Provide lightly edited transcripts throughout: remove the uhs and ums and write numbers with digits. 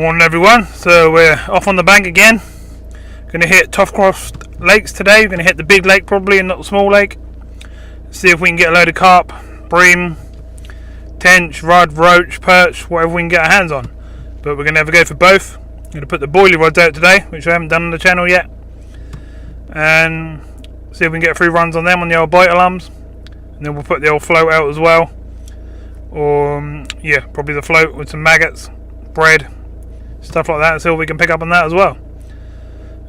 Morning everyone, so we're off on the bank again. Going to hit Topcroft Lakes today. We're going to hit the big lake probably and not the small lake. See if we can get a load of carp, bream, tench, rudd, roach, perch, whatever we can get our hands on. But we're going to have a go for both. I'm going to put the boilie rods out today, which I haven't done on the channel yet. And see if we can get a few runs on them on the old bite alarms. And then we'll put the old float out as well. Or, yeah, probably the float with some maggots, bread, stuff like that, and see what we can pick up on that as well.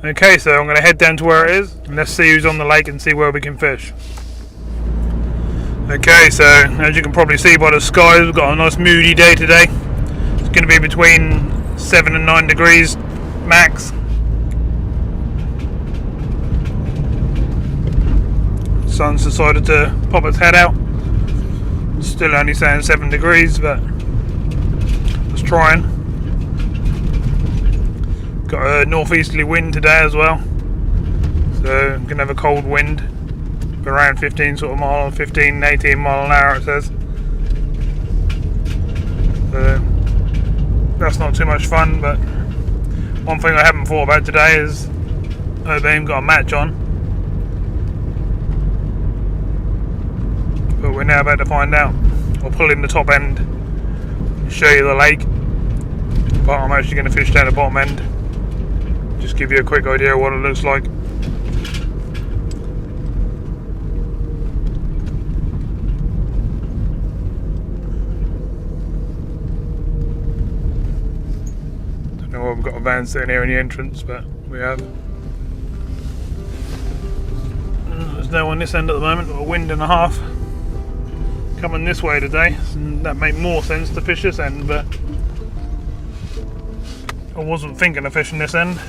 Okay, so I'm going to head down to where it is and let's see who's on the lake and see where we can fish. Okay, so as you can probably see by the skies, we've got a nice moody day today. It's going to be between 7 and 9 degrees max. Sun's decided to pop its head out. Still only saying 7 degrees, but it's trying. Got a northeasterly wind today as well, so I'm gonna have a cold wind around 15 18 mile an hour it says. So that's not too much fun, but one thing I haven't thought about today is Obeam got a match on, but we're now about to find out. I'll pull in the top end and show you the lake, but I'm actually going to fish down the bottom end. Just give you a quick idea of what it looks like. Don't know why we've got a van sitting here in the entrance, but we have. There's no one this end at the moment, got a wind and a half coming this way today, and that made more sense to fish this end, but I wasn't thinking of fishing this end.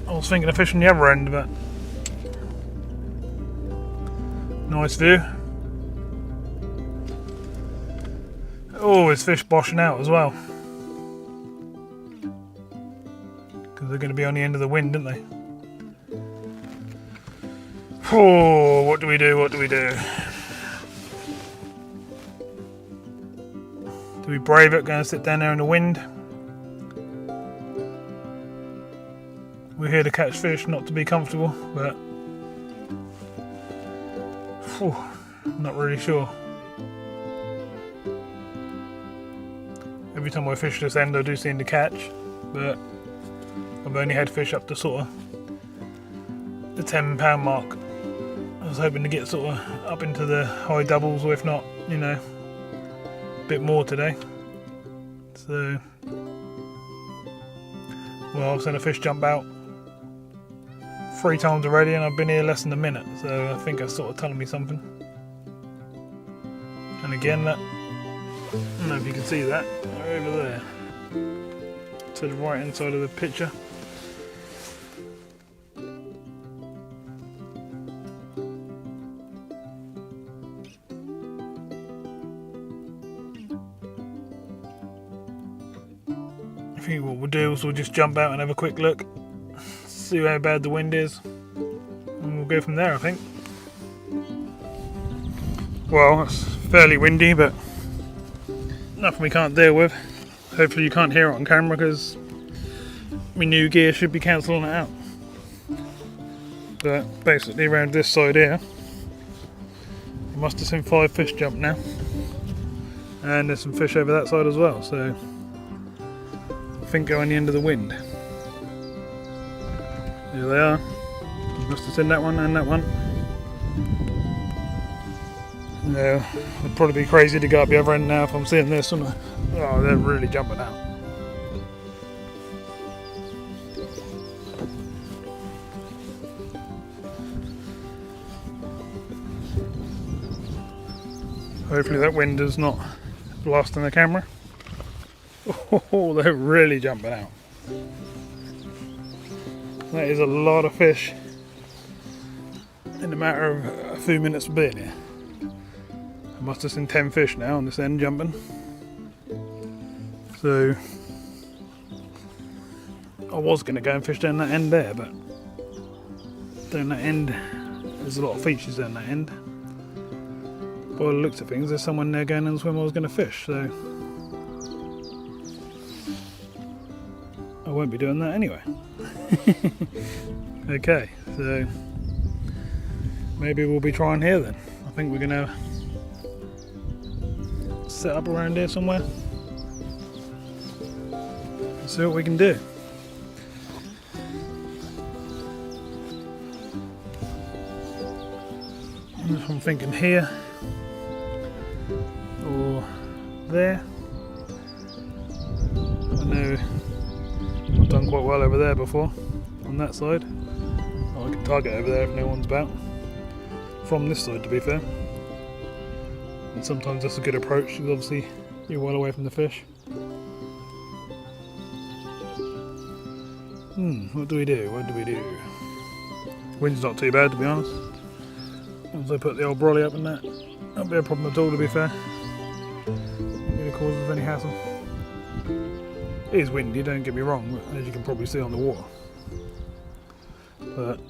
I was thinking of fishing the other end, but nice view. Oh, there's fish boshing out as well, because they're going to be on the end of the wind, aren't they? Oh, what do we do? What do we do? Do we brave it? Going to sit down there in the wind? We're here to catch fish, not to be comfortable, but not really sure. Every time I fish this end I do seem to catch, but I've only had fish up to sort of the 10-pound mark. I was hoping to get sort of up into the high doubles, or if not, you know, a bit more today. So, well, I've seen a fish jump out 3 times already and I've been here less than a minute, so I think that's sort of telling me something. And again, that, I don't know if you can see that, over there, to the right hand side of the picture. I think what we'll do is we'll just jump out and have a quick look, see how bad the wind is, and we'll go from there, I think. Well, it's fairly windy, but nothing we can't deal with. Hopefully you can't hear it on camera, because my new gear should be cancelling it out. But basically around this side here, you must have seen 5 fish jump now, and there's some fish over that side as well, so I think go on the end of the wind. Here they are. Must have seen that one and that one. No, it'd probably be crazy to go up the other end now if I'm seeing this, wouldn't I? Oh, they're really jumping out. Hopefully that wind is not blasting the camera. Oh, they're really jumping out. That is a lot of fish in a matter of a few minutes of being here. I must have seen 10 fish now on this end jumping. So I was going to go and fish down that end there, but down that end there's a lot of features down that end. By the looks of things, there's someone there going in the swim I was going to fish, so I won't be doing that anyway. Okay, so maybe we'll be trying here then. I think we're gonna set up around here somewhere and see what we can do. I'm thinking here or there. I know I've done quite well over there before on that side. Oh, I can target over there if no one's about. From this side, to be fair. And sometimes that's a good approach because obviously you're well away from the fish. What do we do? What do we do? Wind's not too bad, to be honest. Once I put the old brolly up and that, won't be a problem at all, to be fair. Not going to cause us any hassle. It is windy, don't get me wrong, as you can probably see on the water. But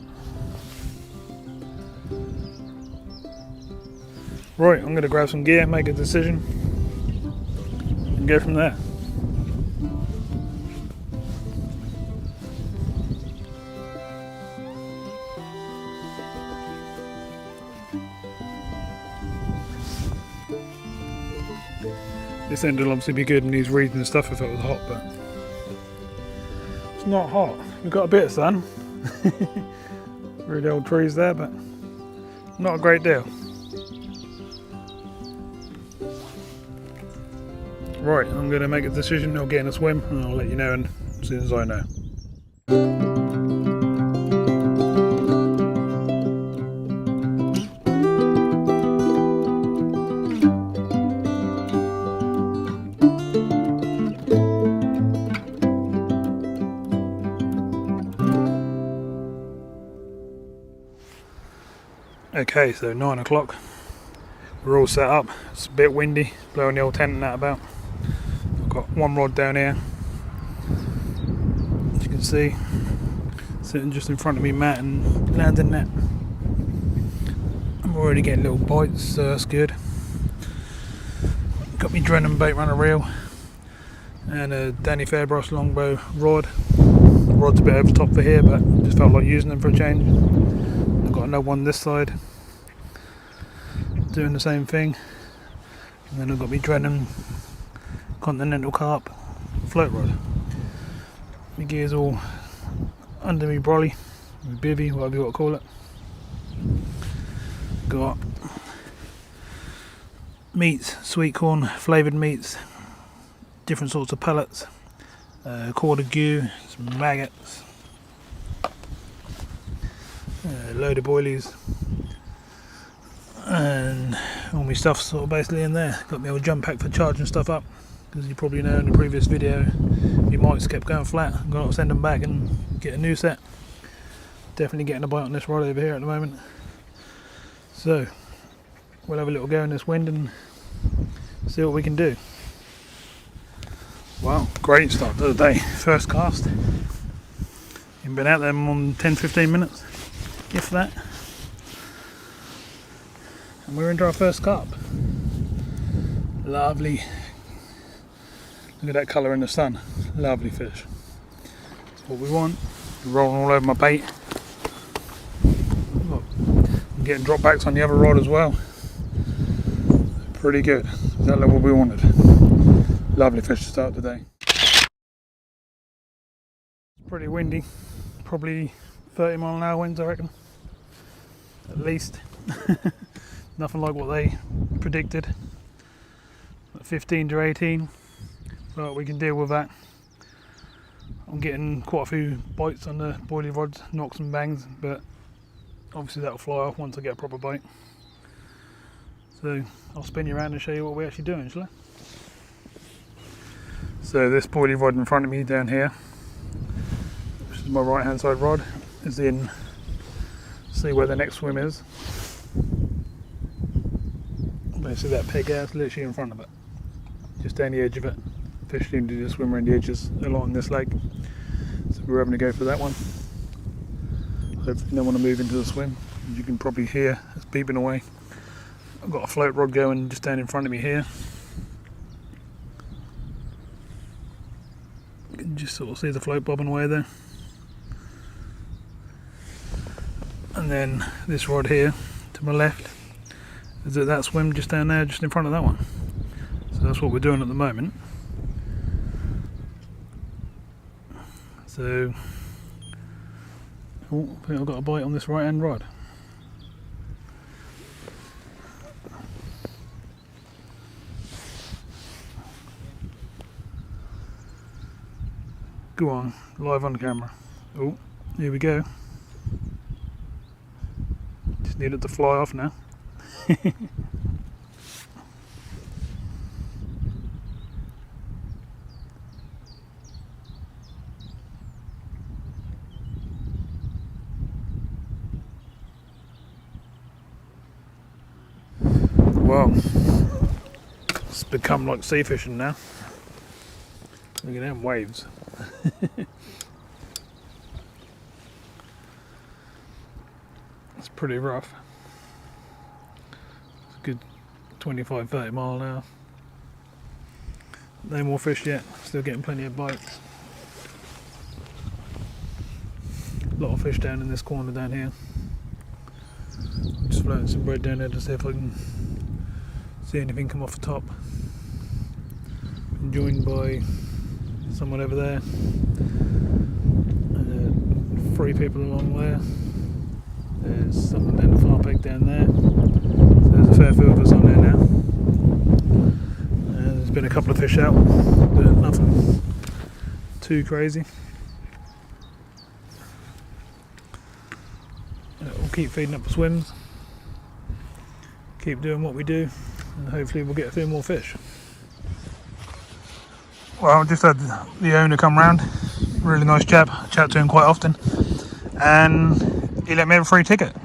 right, I'm going to grab some gear, make a decision, and go from there. This end will obviously be good in these reeds and stuff if it was hot, but it's not hot. We've got a bit of sun. Really old trees there, but not a great deal. Right, I'm going to make a decision. I'll get in a swim and I'll let you know as soon as I know. Okay, so 9 o'clock. We're all set up. It's a bit windy, blowing the old tent and that about. I've got one rod down here, as you can see, sitting just in front of me, mat and landing net. I'm already getting little bites, so that's good. Got me Drennan bait runner reel and a Danny Fairbrush longbow rod. The rod's a bit over the top for here, but just felt like using them for a change. I've got another one this side, doing the same thing, and then I've got me Drennan Continental Carp float rod. My gear's all under me brolly, my bivvy, whatever you want to call it. Got meats, sweet corn flavoured meats, different sorts of pellets, quarter goo, some maggots, a load of boilies, and all my stuff's sort of basically in there. Got my old jump pack for charging stuff up, because you probably know in the previous video my mics kept going flat. I'm going to send them back and get a new set. Definitely getting a bite on this rod over here at the moment. So we'll have a little go in this wind and see what we can do. Wow, great start to the day. First cast. You've been out there more than 10-15 minutes, if that. And we're into our first carp. Lovely. Look at that colour in the sun. Lovely fish. That's what we want. Rolling all over my bait. Look, I'm getting drop backs on the other rod as well. Pretty good. Exactly what we wanted. Lovely fish to start today. It's pretty windy. Probably 30-mile-an-hour winds, I reckon. At least. Nothing like what they predicted. 15 to 18. But we can deal with that. I'm getting quite a few bites on the boilie rods, knocks and bangs, but obviously that'll fly off once I get a proper bite. So I'll spin you around and show you what we're actually doing, shall I? So this boilie rod in front of me down here, which is my right hand side rod, is in, see where the next swim is. Basically that peg house literally in front of it, just down the edge of it. Fish seem to just swim around the edges along this lake, so we're having to go for that one. Hopefully no one will move into the swim. As you can probably hear, it's beeping away. I've got a float rod going just down in front of me here. You can just sort of see the float bobbing away there. And then this rod here to my left is that swim just down there, just in front of that one. So that's what we're doing at the moment. So, oh, I think I've got a bite on this right hand rod. Go on, live on camera. Oh, here we go. Just need it to fly off now. Well, it's become like sea fishing now. Look at them waves. It's pretty rough. It's a good 25-30 mile an hour. No more fish yet, still getting plenty of bites. A lot of fish down in this corner down here. I'm just floating some bread down there to see if I can see anything come off the top. Been joined by someone over there, 3 people along there. There's someone down the far peg down there. So there's a fair few of us on there now. There's been a couple of fish out, but nothing too crazy. We'll keep feeding up the swims, keep doing what we do, and hopefully we'll get a few more fish. Well, I just had the owner come round, really nice chap, I chat to him quite often, and he let me have a free ticket.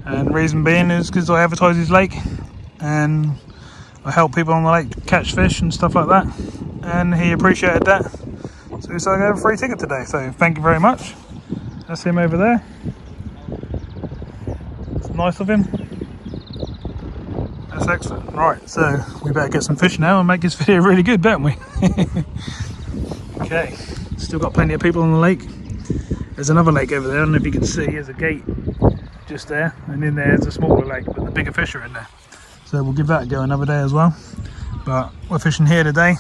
And the reason being is because I advertise his lake and I help people on the lake catch fish and stuff like that, and he appreciated that, so he said I have a free ticket today, so thank you very much. That's him over there. It's nice of him. That's excellent. Right, so we better get some fish now and make this video really good, don't we? Okay, still got plenty of people on the lake. There's another lake over there, I don't know if you can see, there's a gate just there, and in there's a smaller lake, but the bigger fish are in there. So we'll give that a go another day as well. But we're fishing here today.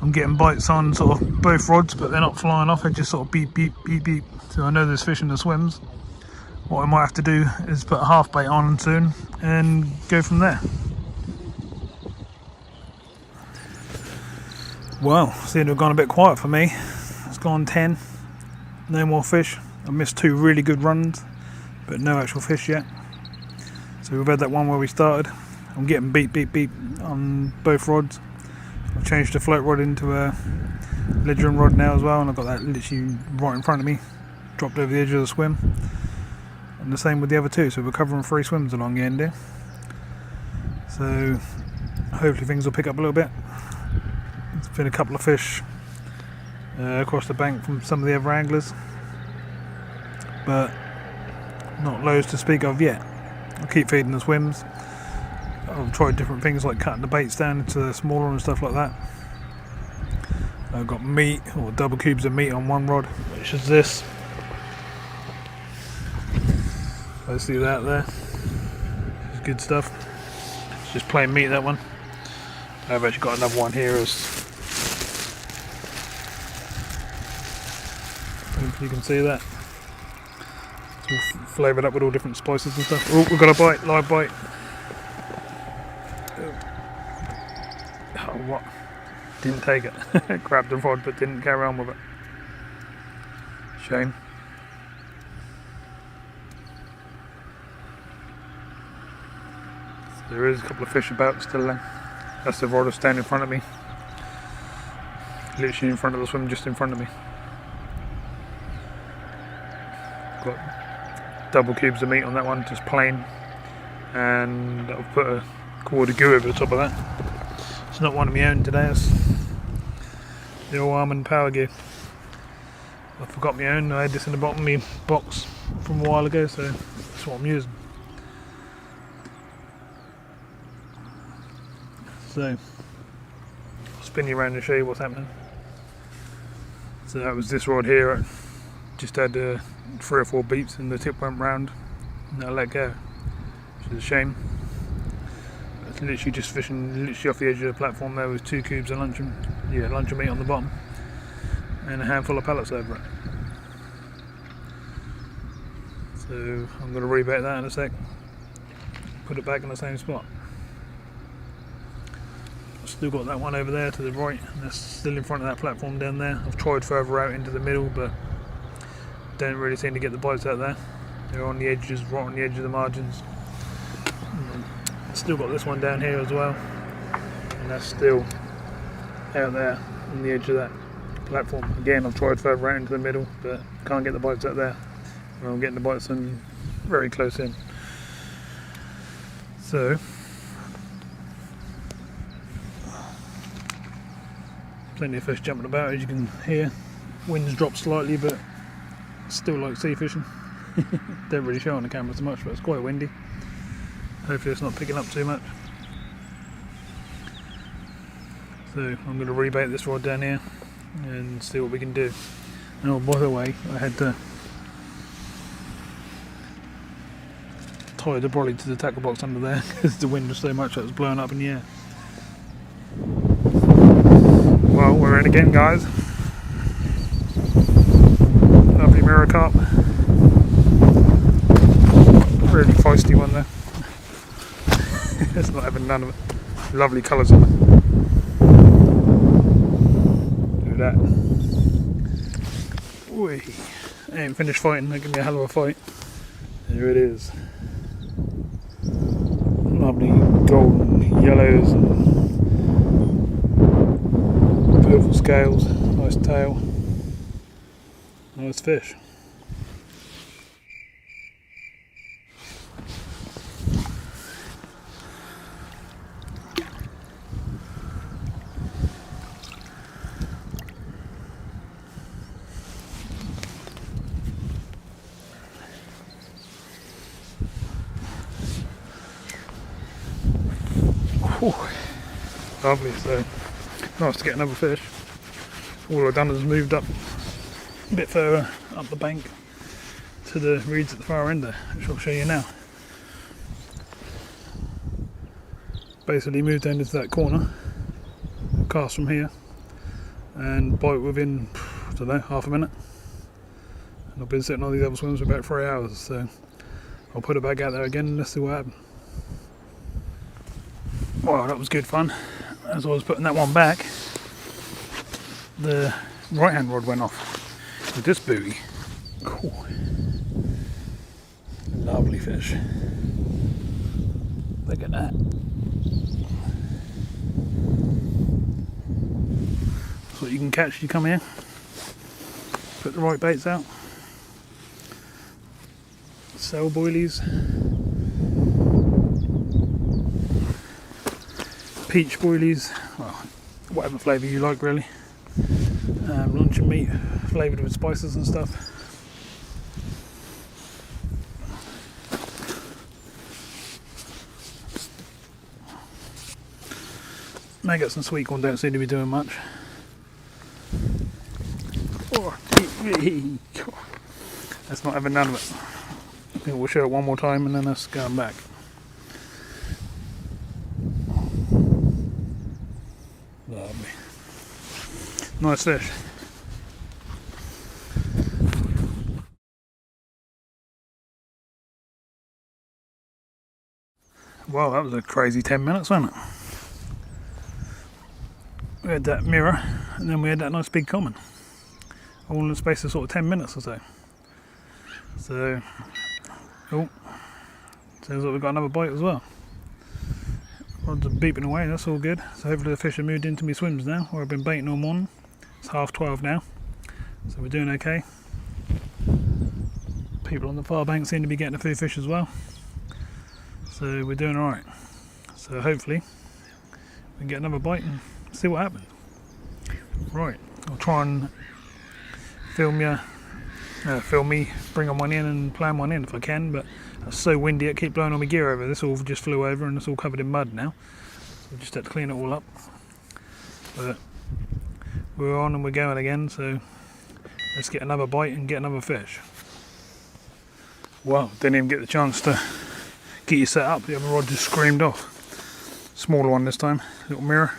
I'm getting bites on sort of both rods, but they're not flying off, they're just sort of beep, beep, beep, beep. So I know there's fish in the swims. What I might have to do is put a half bait on soon and go from there. Well, seemed to have gone a bit quiet for me. It's gone 10, no more fish. I missed 2 really good runs, but no actual fish yet. So we've had that one where we started. I'm getting beep, beep, beep on both rods. I've changed the float rod into a ledger rod now as well, and I've got that literally right in front of me, dropped over the edge of the swim. And the same with the other 2, so we're covering 3 swims along the end here. So hopefully things will pick up a little bit. There's been a couple of fish across the bank from some of the other anglers, but not loads to speak of yet. I'll keep feeding the swims. I've tried different things like cutting the baits down into smaller and stuff like that. I've got meat, or double cubes of meat on one rod, which is this. I see that there. It's good stuff. It's just plain meat, that one. I've actually got another one here. Hopefully you can see that. It's all flavoured up with all different spices and stuff. Oh, we've got a bite, live bite. Oh, what? Didn't take it. Grabbed the rod but didn't carry on with it. Shame. There is a couple of fish about still there. That's the rod standing in front of me. Literally in front of the swim, just in front of me. Got double cubes of meat on that one, just plain. And I've put a cord of goo over the top of that. It's not one of my own today, it's the old almond power gear. I forgot my own, I had this in the bottom of my box from a while ago, so that's what I'm using. So, I'll spin you around and show you what's happening. So that was this rod here. I just had 3 or 4 beats and the tip went round and I let go, which is a shame. It's literally just fishing literally off the edge of the platform there with 2 cubes of luncheon meat on the bottom and a handful of pellets over it. So I'm going to rebait that in a sec, put it back in the same spot. I've still got that one over there to the right, and that's still in front of that platform down there. I've tried further out into the middle, but don't really seem to get the bites out there. They're on the edges, right on the edge of the margins. Still got this one down here as well, and that's still out there on the edge of that platform. Again, I've tried further out into the middle, but can't get the bites out there. Well, I'm getting the bites in very close in. So plenty of fish jumping about, as you can hear. Wind's dropped slightly, but still like sea fishing. Don't really show on the camera so much, but it's quite windy. Hopefully it's not picking up too much. So I'm going to rebait this rod down here and see what we can do. And oh, by the way, I had to tie the brolly to the tackle box under there because the wind was so much that it was blowing up in the air. Well, we're in again, guys. Lovely mirror carp. Really feisty one there. It's not having none of it. Lovely colours on it. Look at that. Whee. I ain't finished fighting, that give me a hell of a fight. There it is. Lovely golden yellows and beautiful scales, nice tail, nice fish. Whew. Lovely, so nice to get another fish. All I've done is moved up a bit further up the bank to the reeds at the far end there, which I'll show you now. Basically moved down into that corner, cast from here and bite within, I don't know, half a minute. And I've been sitting on these other swims for about 3 hours, so I'll put it back out there again and let's see what happens. Wow, that was good fun. As I was putting that one back, the right hand rod went off with this buoy. Cool. Lovely fish. Look at that. That's what you can catch if you come here. Put the right baits out. Sell boilies. Peach boilies, well, whatever flavour you like really. Luncheon meat flavoured with spices and stuff. Maggots and sweet corn don't seem to be doing much. Oh, that's not having none of it. I think we'll show it one more time and then let's go back. Lovely. Nice fish. Well, that was a crazy 10 minutes, wasn't it? We had that mirror and then we had that nice big common. All in the space of sort of 10 minutes or so. So, oh, sounds like we've got another bite as well. Rods are beeping away, that's all good. So hopefully the fish have moved into my swims now, where I've been baiting all morning. It's 12:30 now, so we're doing okay. People on the far bank seem to be getting a few fish as well. So we're doing alright. So hopefully we can get another bite and see what happens. Right, I'll try and film me, bring on one in and plan one in if I can, but it's so windy it keeps blowing all my gear over. This all just flew over and it's all covered in mud now. So we just had to clean it all up. But we're on and we're going again, so let's get another bite and get another fish. Well, didn't even get the chance to get you set up. The other rod just screamed off. Smaller one this time, little mirror.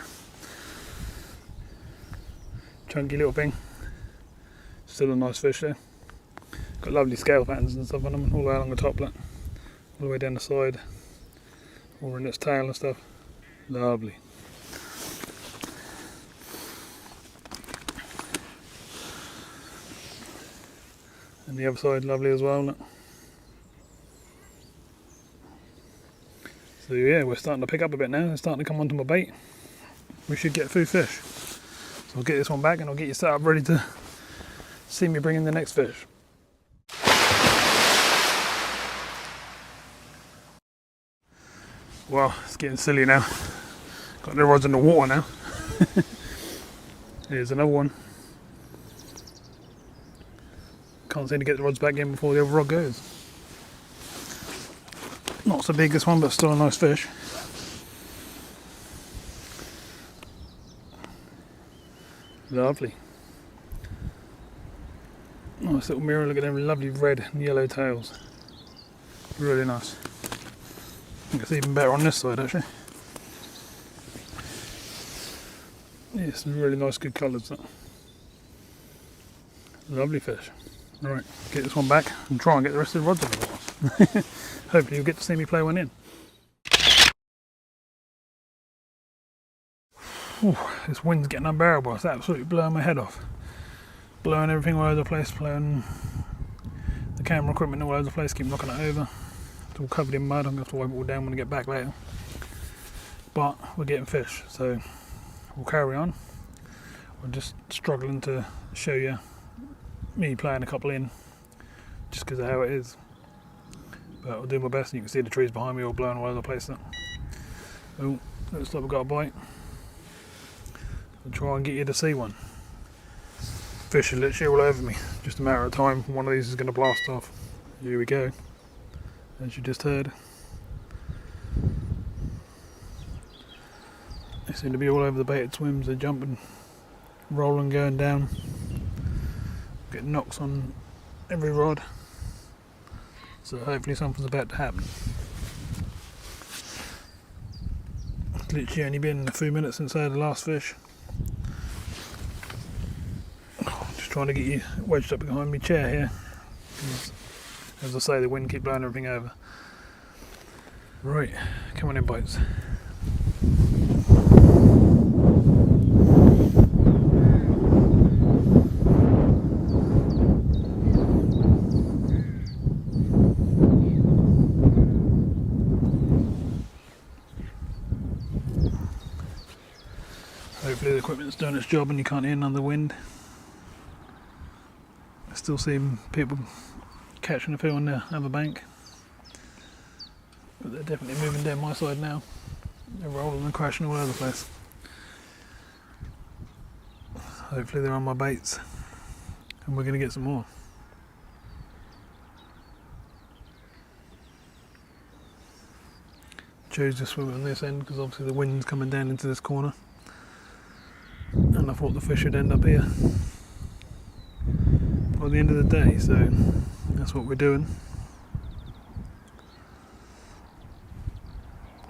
Chunky little thing. Still a nice fish there. Got lovely scale patterns and stuff on them, all the way along the top, look. All the way down the side. All in its tail and stuff. Lovely. And the other side lovely as well, look. So yeah, we're starting to pick up a bit now. It's starting to come onto my bait. We should get a few fish. So I'll get this one back and I'll get you set up ready to see me bring in the next fish. Well, it's getting silly now. Got the rods in the water now. Here's another one. Can't seem to get the rods back in before the other rod goes. Not so big this one, but still a nice fish. Lovely. Nice little mirror, look at them lovely red and yellow tails. Really nice. I think it's even better on this side actually. Yeah, some really nice good colours. Lovely fish. Alright, get this one back and try and get the rest of the rods in the water. Hopefully you'll get to see me play one in. Ooh, this wind's getting unbearable. It's absolutely blowing my head off. Blowing everything all over the place, blowing the camera equipment all over the place, keep knocking it over. It's all covered in mud. I'm going to have to wipe it all down when I get back later. But we're getting fish, so we'll carry on. We're just struggling to show you me playing a couple in, just because of how it is. But I'll do my best, and you can see the trees behind me all blowing all over the place now. Oh, looks like we've got a bite. I'll try and get you to see one. Fish are literally all over me. Just a matter of time. One of these is going to blast off. Here we go. As you just heard. They seem to be all over the baited swims. They're jumping, rolling, going down. Getting knocks on every rod. So hopefully something's about to happen. It's literally only been a few minutes since I had the last fish. Just trying to get you wedged up behind my chair here. As I say, the wind keeps blowing everything over. Right, come on in, bites. Hopefully the equipment's doing its job and you can't hear none of the wind. I still see people catching a few on the other bank. But they're definitely moving down my side now. They're rolling and crashing all over the place. Hopefully they're on my baits and we're going to get some more. Chose to swim on this end because obviously the wind's coming down into this corner. And I thought the fish would end up here by the end of the day, so that's what we're doing.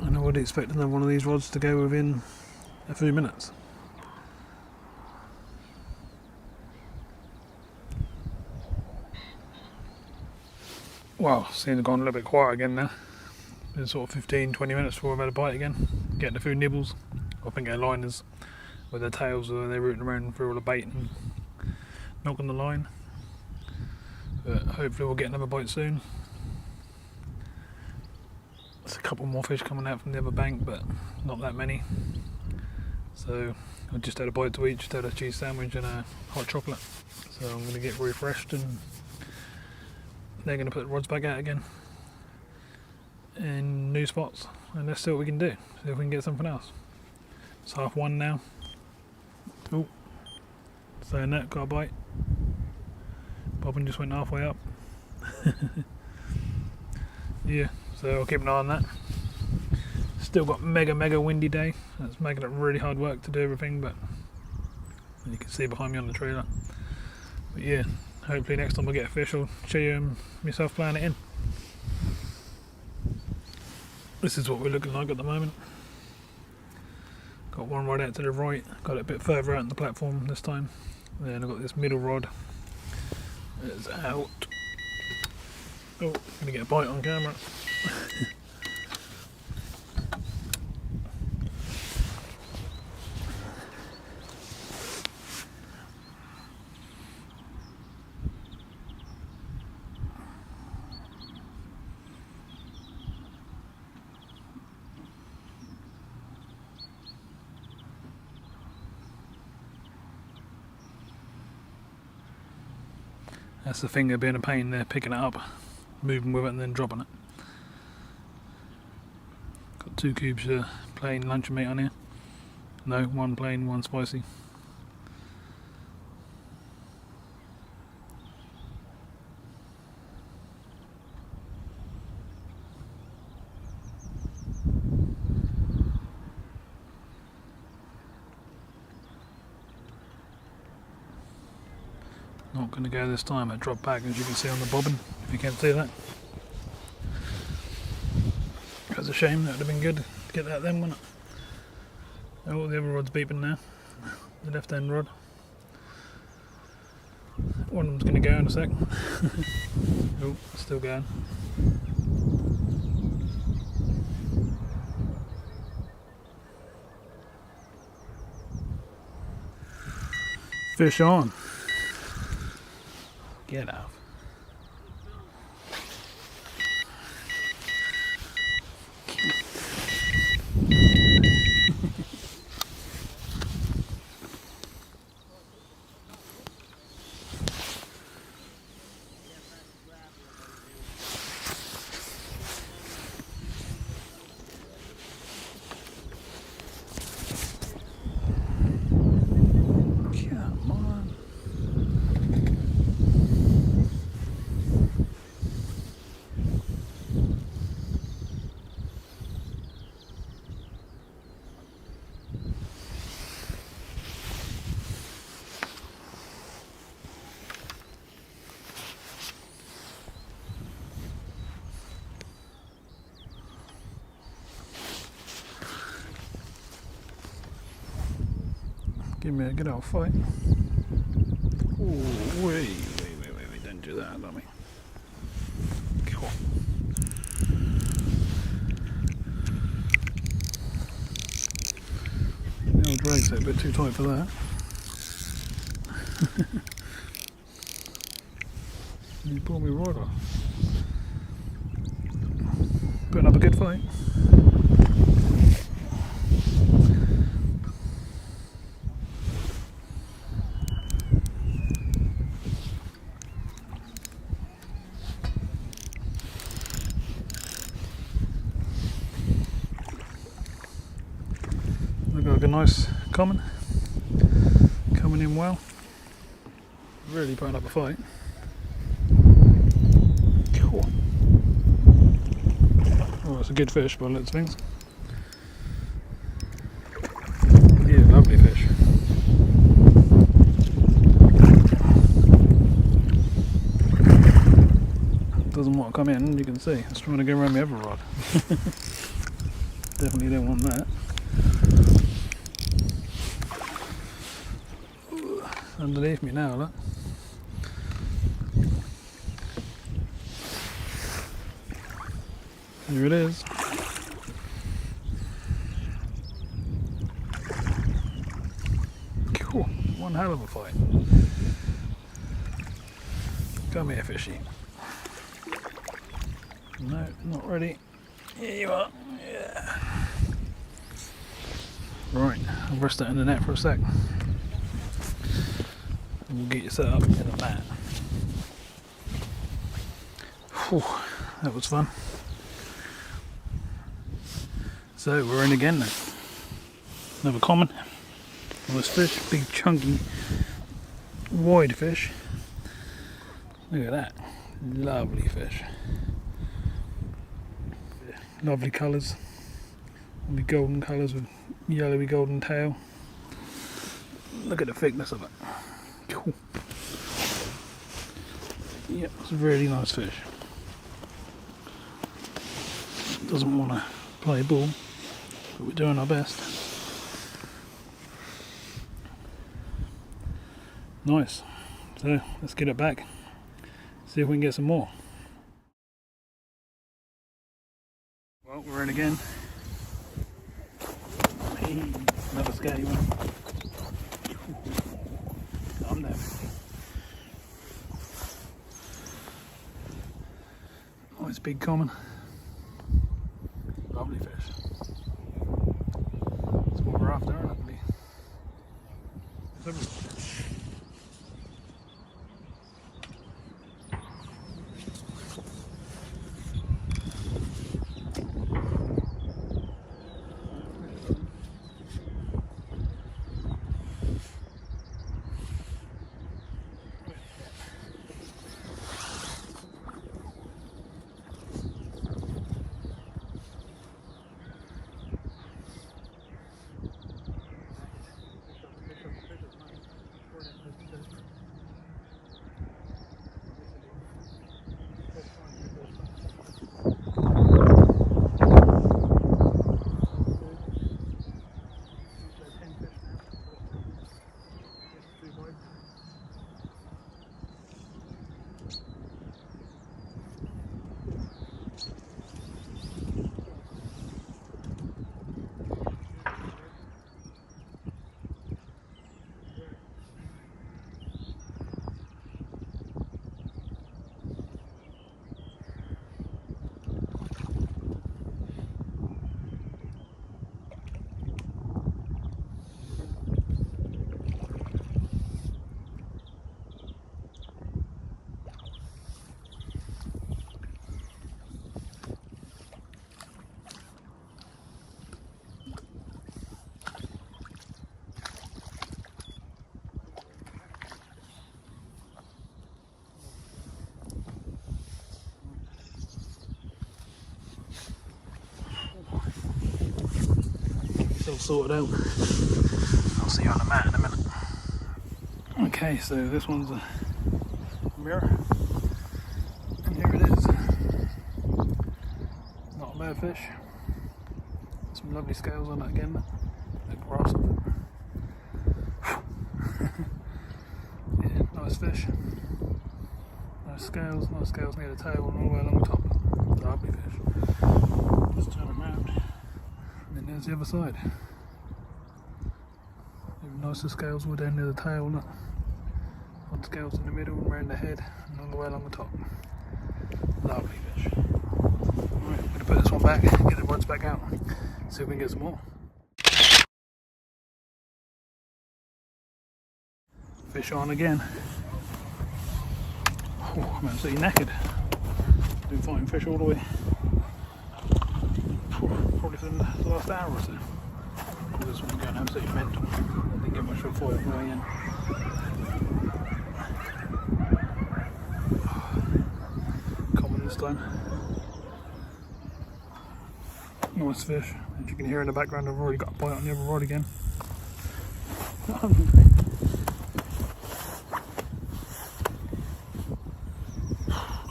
And I would expect another one of these rods to go within a few minutes. Well, seems to have gone a little bit quiet again now. Been sort of 15-20 minutes before I've had a bite again. Getting a few nibbles. I think our liners with their tails, they're rooting around through all the bait and knocking the line. But hopefully we'll get another bite soon. There's a couple more fish coming out from the other bank, but not that many. So I just had a bite to eat, just had a cheese sandwich and a hot chocolate. So I'm going to get refreshed and they're going to put the rods back out again in new spots, and let's see what we can do. See if we can get something else. It's 1:30 now. Oh, saying that, got a bite. Bobbin just went halfway up. Yeah, so I'll keep an eye on that. Still got mega windy day. That's making it really hard work to do everything, but you can see behind me on the trailer. But yeah, hopefully next time I get a fish I'll show you myself playing it in. This is what we're looking like at the moment. Got one rod out to the right, got it a bit further out on the platform this time. Then I've got this middle rod. It's out. Oh, gonna get a bite on camera. That's the finger being a pain there, picking it up, moving with it and then dropping it. Got 2 cubes plain luncheon meat on here. No, 1 plain, 1 spicy. Not going to go this time. I dropped back, as you can see on the bobbin, if you can't see that. That's a shame, that would have been good to get that then, wouldn't it? Oh, the other rod's beeping now. The left hand rod. One of them's going to go in a sec. Oh, still going. Fish on. Get out. Come on. Give me a good old fight. Ooh, wait, don't do that, don't we? Cool. The old drag's a bit too tight for that. You pulled me right off. Putting up a good fight. Got a nice coming in well, really putting up a fight. Cool. Oh, it's a good fish by the looks of things. Yeah, lovely fish. Doesn't want to come in, you can see. It's trying to go around the other rod. Definitely don't want that. Underneath me now, look. Here it is. Cool, one hell of a fight. Come here, fishy. No, not ready. Here you are. Yeah. Right, I'll rest that in the net for a sec. And we'll get you set up in the mat. Whew, that was fun. So we're in again then. Another common. Nice fish, big chunky wide fish. Look at that. Lovely fish. Lovely colours. Lovely golden colours with yellowy golden tail. Look at the thickness of it. Cool. Yep, it's a really nice fish. Doesn't want to play ball, but we're doing our best. Nice. So let's get it back. See if we can get some more. Well, we're in again. Hey, another scary one. Calm down. Nice big common. Lovely fish. That's what we're after, aren't we? All sorted out. I'll see you on the mat in a minute. Okay, so this one's a mirror, and here it is. Not a bad fish. Some lovely scales on it again. The grass of it. Yeah, nice fish. Nice scales near the tail and all the way along the top. Lovely fish. Just turn it around. And then there's the other side. Even nicer scales were down near the tail, look. One scales in the middle and around the head and all the way along the top. Lovely fish. Alright, I'm going to put this one back, get the rods back out, see if we can get some more. Fish on again. Oh, I'm absolutely knackered. Been fighting fish all the way. Probably for the last hour or so. This one's going absolutely mental. Didn't get much of a foil from the way in. Common this time. Nice fish. As you can hear in the background, I've already got a bite on the other rod again.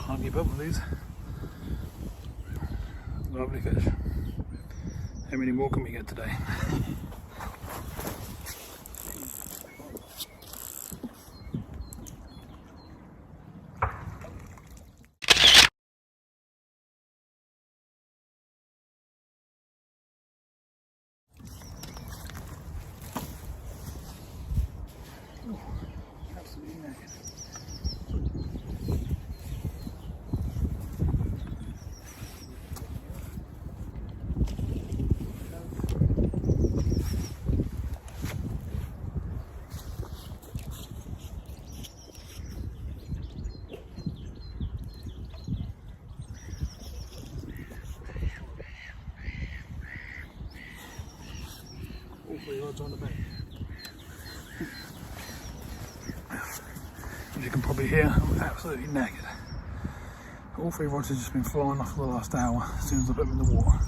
Can't keep up with these. Lovely fish. How many more can we get today? Absolutely naked. All 3 rods on the bank. As you can probably hear, I'm absolutely knackered. All 3 rods have just been flying off for the last hour as soon as I put them in the water.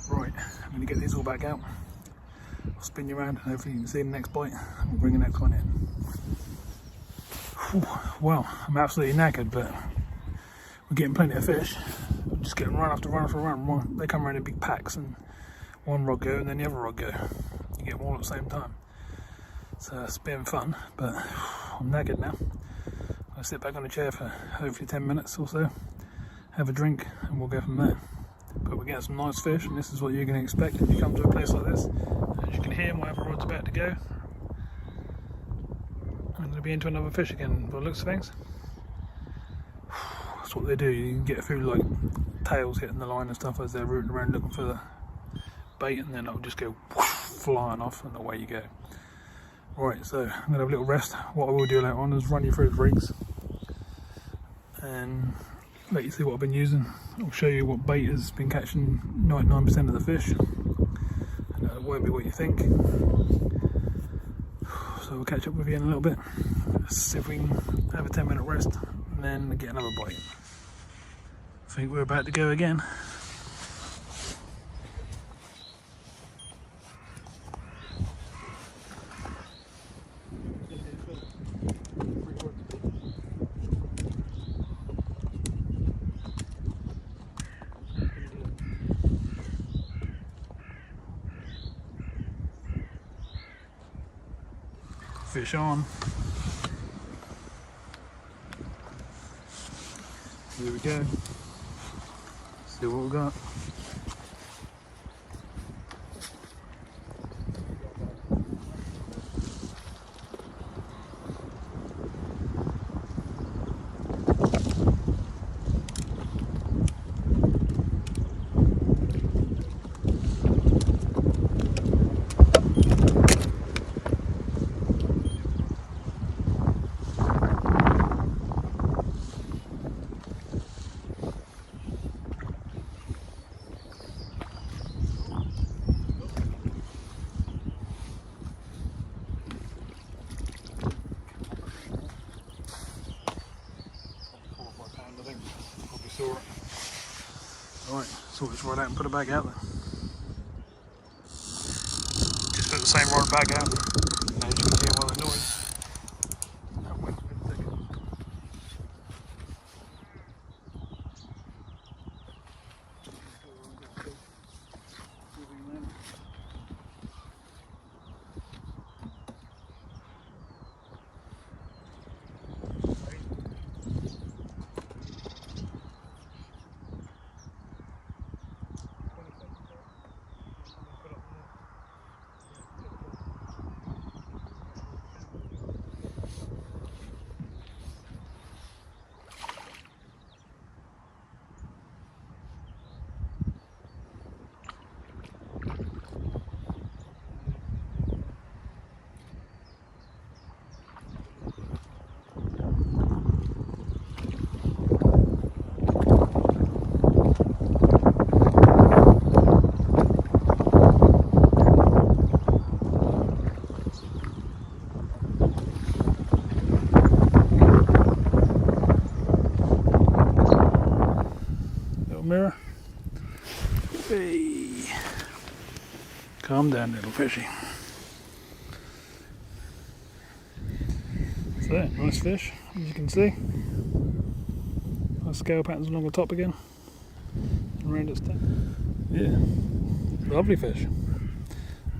Right, I'm going to get these all back out. I'll spin you around and hopefully you can see the next bite. We'll bring the next one in. Well, I'm absolutely knackered, but we're getting plenty of fish. We're just getting run after run after run. They come around in big packs, and one rod go and then the other rod go. You get them all at the same time. So it's been fun, but I'm knackered now. I'll sit back on the chair for hopefully 10 minutes or so, have a drink, and we'll go from there. But we're getting some nice fish, and this is what you're going to expect if you come to a place like this. As you can hear, my other rod's about to go. I'm going to be into another fish again by the looks of things. That's what they do. You can get a few like tails hitting the line and stuff as they're rooting around looking for the bait, and then it'll just go flying off and away you go. Right, so I'm going to have a little rest. What I will do later on is run you through the rigs and let you see what I've been using. I'll show you what bait has been catching 99% of the fish. And it won't be what you think. So we'll catch up with you in a little bit. Let's see if we can have a 10-minute rest and then get another bite. I think we're about to go again. Fish on. Here we go. See what we got. Alright, sort this rod out and put it back out there. Just put the same rod back out. Now as you can hear all the noise. Mirror. Hey, calm down, little fishy. So, nice fish, as you can see. Nice scale patterns along the top again, around its tail. Yeah, lovely fish.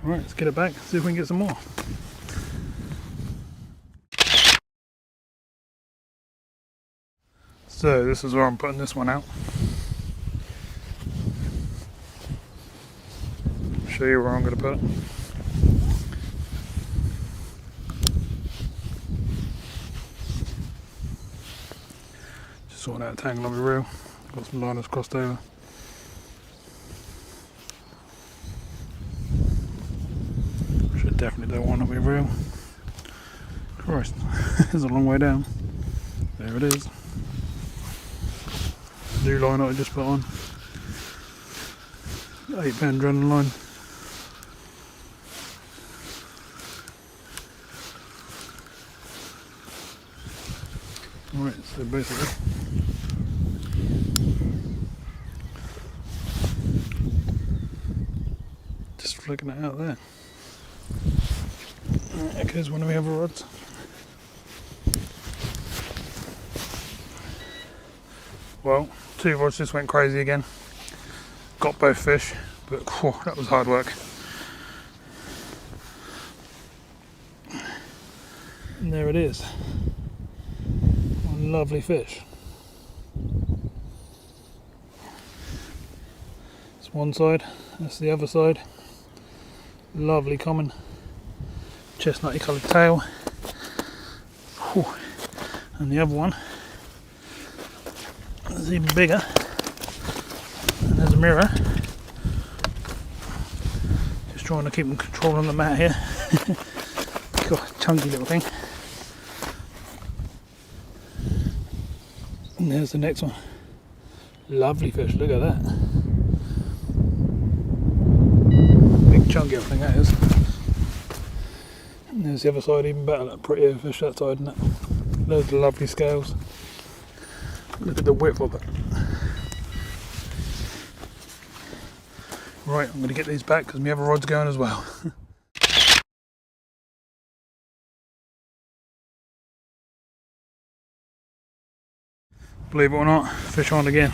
All right, let's get it back. See if we can get some more. So this is where I'm putting this one out. Show you where I'm going to put it. Just sorting out a tangle on my reel. Got some liners crossed over. Which I definitely don't want on my reel. Christ, it's a long way down. There it is. New line I just put on. 8-pound drilling line. Alright, so basically just flicking it out there. Alright, here's one of the other rods. Well, 2 rods just went crazy again. Got both fish, but whew, that was hard work. And there it is. One lovely fish. That's one side, that's the other side. Lovely common chestnutty coloured tail. Whew. And the other one is even bigger. And there's a mirror. Just trying to keep them control on the mat here. God, chunky little thing. And there's the next one. Lovely fish, look at that. Big chunky little thing that is. And there's the other side, even better, that prettier fish that side, isn't it? Loads of lovely scales. Look at the width of it. Right, I'm going to get these back because my other rod's going as well. Believe it or not, fish on again.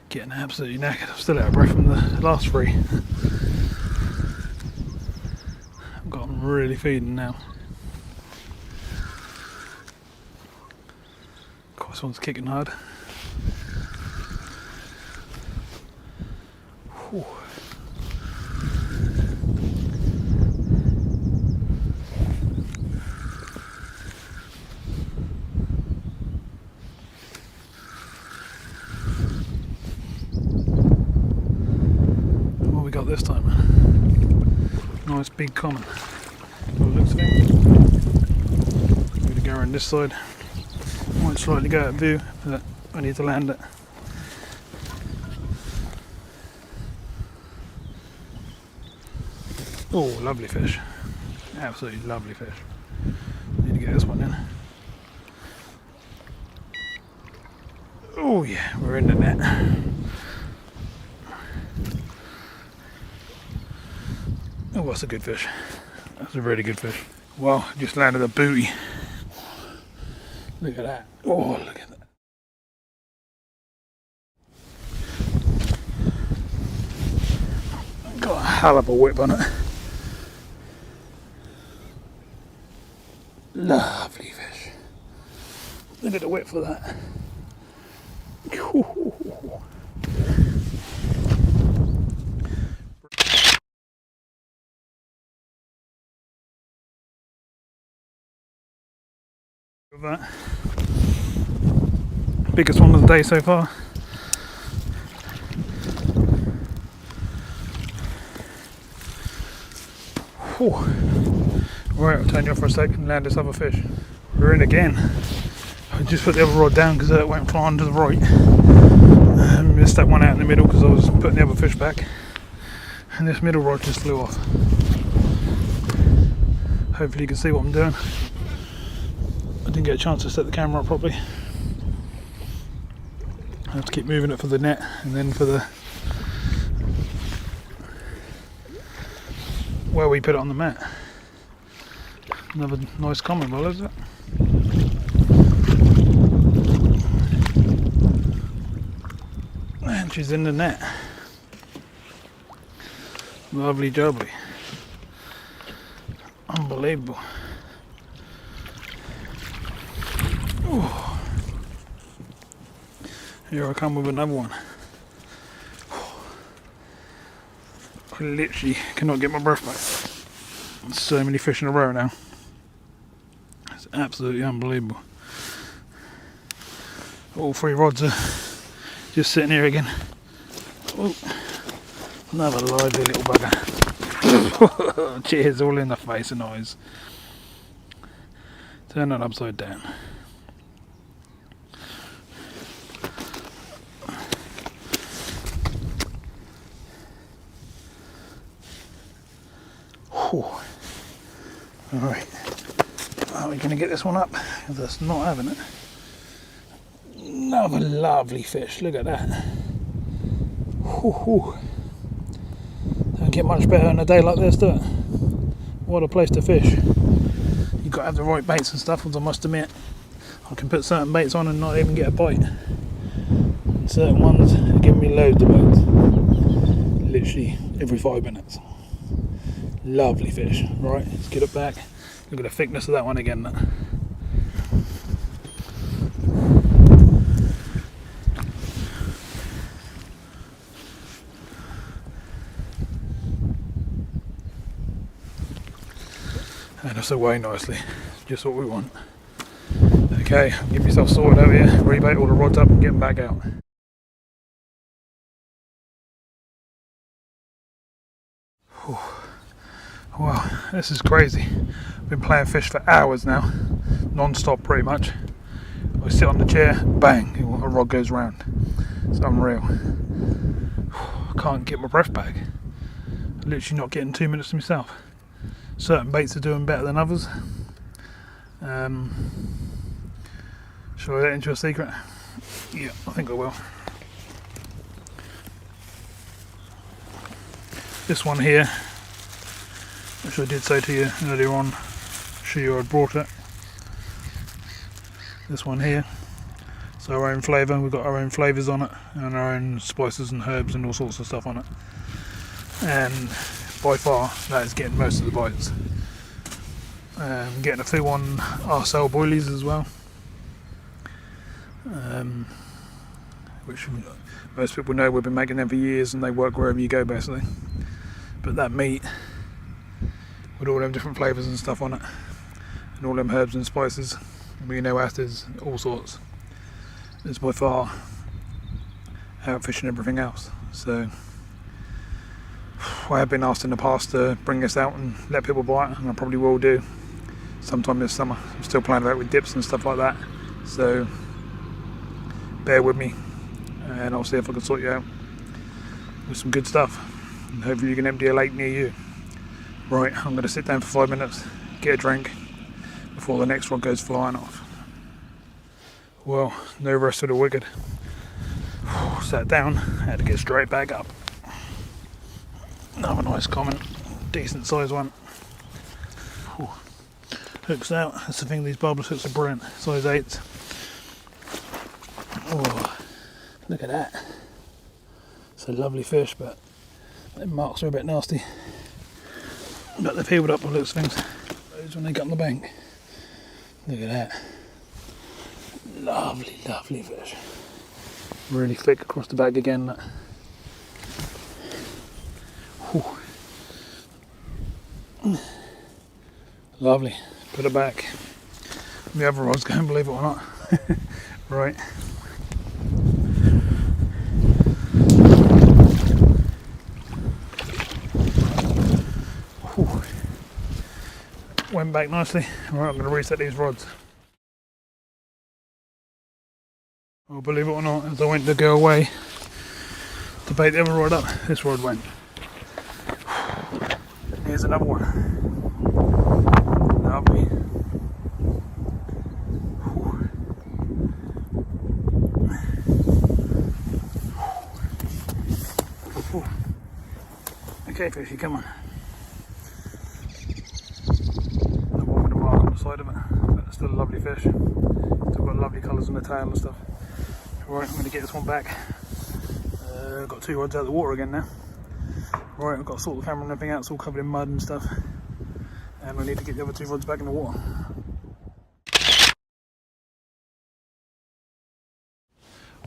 Getting absolutely knackered. I'm still out of breath from the last 3. I've got them really feeding now. God, this one's kicking hard. Whew. What we got this time? Nice big common. Looks of it. I'm going to go around this side. Might slightly go out of view, but I need to land it. Oh, lovely fish. Absolutely lovely fish. Need to get this one in. Oh yeah, we're in the net. Oh, that's a good fish. That's a really good fish. Wow, just landed a booty. Look at that. Oh, look at that. Got a hell of a whip on it. Lovely fish. Look at the whip for that. That. Biggest one of the day so far. Whew. Right, I'll turn you off for a second and land this other fish. We're in again. I just put the other rod down because it went flying to the right. Missed that one out in the middle because I was putting the other fish back. And this middle rod just flew off. Hopefully you can see what I'm doing. I didn't get a chance to set the camera up properly. I have to keep moving it for the net and then for the where we put it on the mat. Another nice common, well, is it? And she's in the net. Lovely jubbly. Unbelievable. Ooh. Here I come with another one. I literally cannot get my breath back. So many fish in a row now. It's absolutely unbelievable. All 3 rods are just sitting here again. Ooh. Another lively little bugger. Cheers, all in the face and eyes. Turn it upside down. Alright, are we going to get this one up? because that's not having it. Another lovely fish, look at that. Don't get much better on a day like this, do it? What a place to fish. You've got to have the right baits and stuff, as I must admit. I can put certain baits on and not even get a bite. And certain ones are giving me loads of bites. Literally every 5 minutes. Lovely fish. Right, let's get it back. Look at the thickness of that one again. And it's away nicely, just what we want. Okay, get yourself sorted over here, rebait all the rods up and get them back out. Whew. Wow, this is crazy. I've been playing fish for hours now, non-stop pretty much. I sit on the chair, bang, a rod goes round. It's unreal. I can't get my breath back. I'm literally not getting 2 minutes to myself. Certain baits are doing better than others. Shall I let into a secret? Yeah, I think I will. This one here, which I did say to you earlier on, show you I brought it. This one here, so our own flavour, we've got our own flavours on it, and our own spices and herbs and all sorts of stuff on it. And by far, that is getting most of the bites. Getting a few on RSL Boilies as well, which most people know we've been making them for years and they work wherever you go basically. But that meat, with all them different flavours and stuff on it, and all them herbs and spices, amino acids, all sorts, is by far outfishing everything else. So I have been asked in the past to bring this out and let people buy it, and I probably will do sometime this summer. I'm still playing about with dips and stuff like that, so bear with me and I'll see if I can sort you out with some good stuff, and hopefully you can empty a lake near you. Right, I'm going to sit down for 5 minutes, get a drink before the next one goes flying off. Well, no rest for the wicked. Sat down, had to get straight back up. Another nice common, decent size one. Whew. Hooks out, that's the thing, these barbless hooks are brilliant, size 8s. Oh, look at that. It's a lovely fish, but the marks are a bit nasty. But they've healed up by the looks of things. Those when they get on the bank. Look at that. Lovely, lovely fish. Really thick across the back again. That. Lovely. Put it back. The other rod's going, believe it or not. Right. Whew. Went back nicely. Right, I'm going to reset these rods. Well, believe it or not, as I went to go away to bait the other rod up, this rod went. Here's another one. Lovely. Okay, fishy, come on. The one with the mark on the side of it, but it's still a lovely fish. Still got lovely colours on the tail and stuff. Right, I'm going to get this one back. I've got 2 rods out of the water again now. Right, I've got to sort the camera and everything out, it's all covered in mud and stuff. And I need to get the other 2 rods back in the water.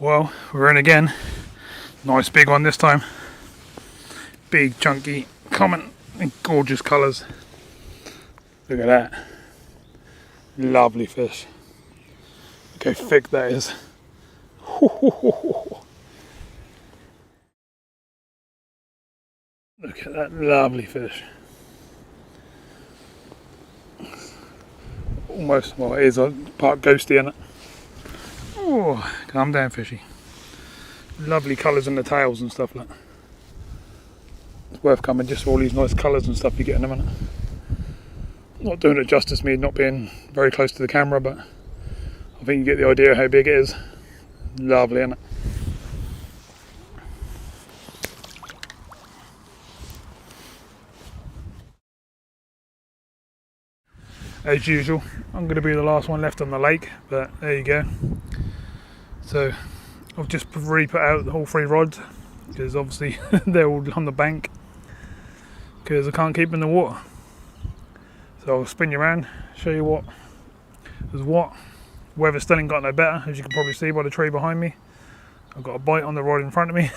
Well, we're in again. Nice big one this time. Big, chunky, common, and gorgeous colours. Look at that. Lovely fish. Look how thick that is. Look at that lovely fish. Almost, well, it is a part ghosty in it. Oh, calm down, fishy. Lovely colours in the tails and stuff like that. It's worth coming just for all these nice colours and stuff you get in a minute. Not doing it justice, me not being very close to the camera, but I think you get the idea how big it is. Lovely, isn't it? As usual, I'm going to be the last one left on the lake, but there you go. So I've just re-put out all 3 rods because obviously they're all on the bank because I can't keep them in the water. So I'll spin you around, show you what is what. Weather's still ain't got no better, as you can probably see by the tree behind me. I've got a bite on the rod in front of me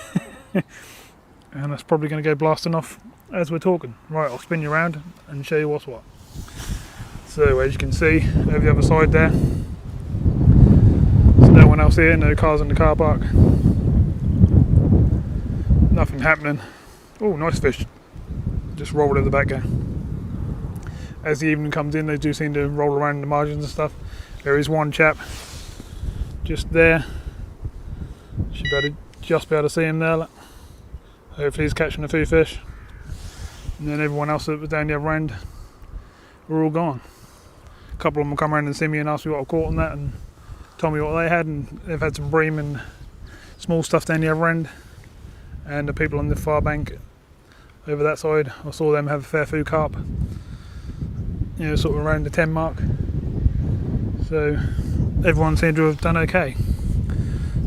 and that's probably going to go blasting off as we're talking. Right, I'll spin you around and show you what's what. So as you can see over the other side there, there's no one else here, no cars in the car park, nothing happening. Oh, nice fish, just rolled in the back there. As the evening comes in, they do seem to roll around in the margins and stuff. There is one chap just there, should just be able to see him there. Hopefully he's catching a few fish, and then everyone else that was down the other end, we're all gone. A couple of them come around and see me and ask me what I caught on that and told me what they had, and they've had some bream and small stuff down the other end. And the people on the far bank over that side, I saw them have a fair few carp, you know, sort of around the 10 mark. So everyone seemed to have done okay.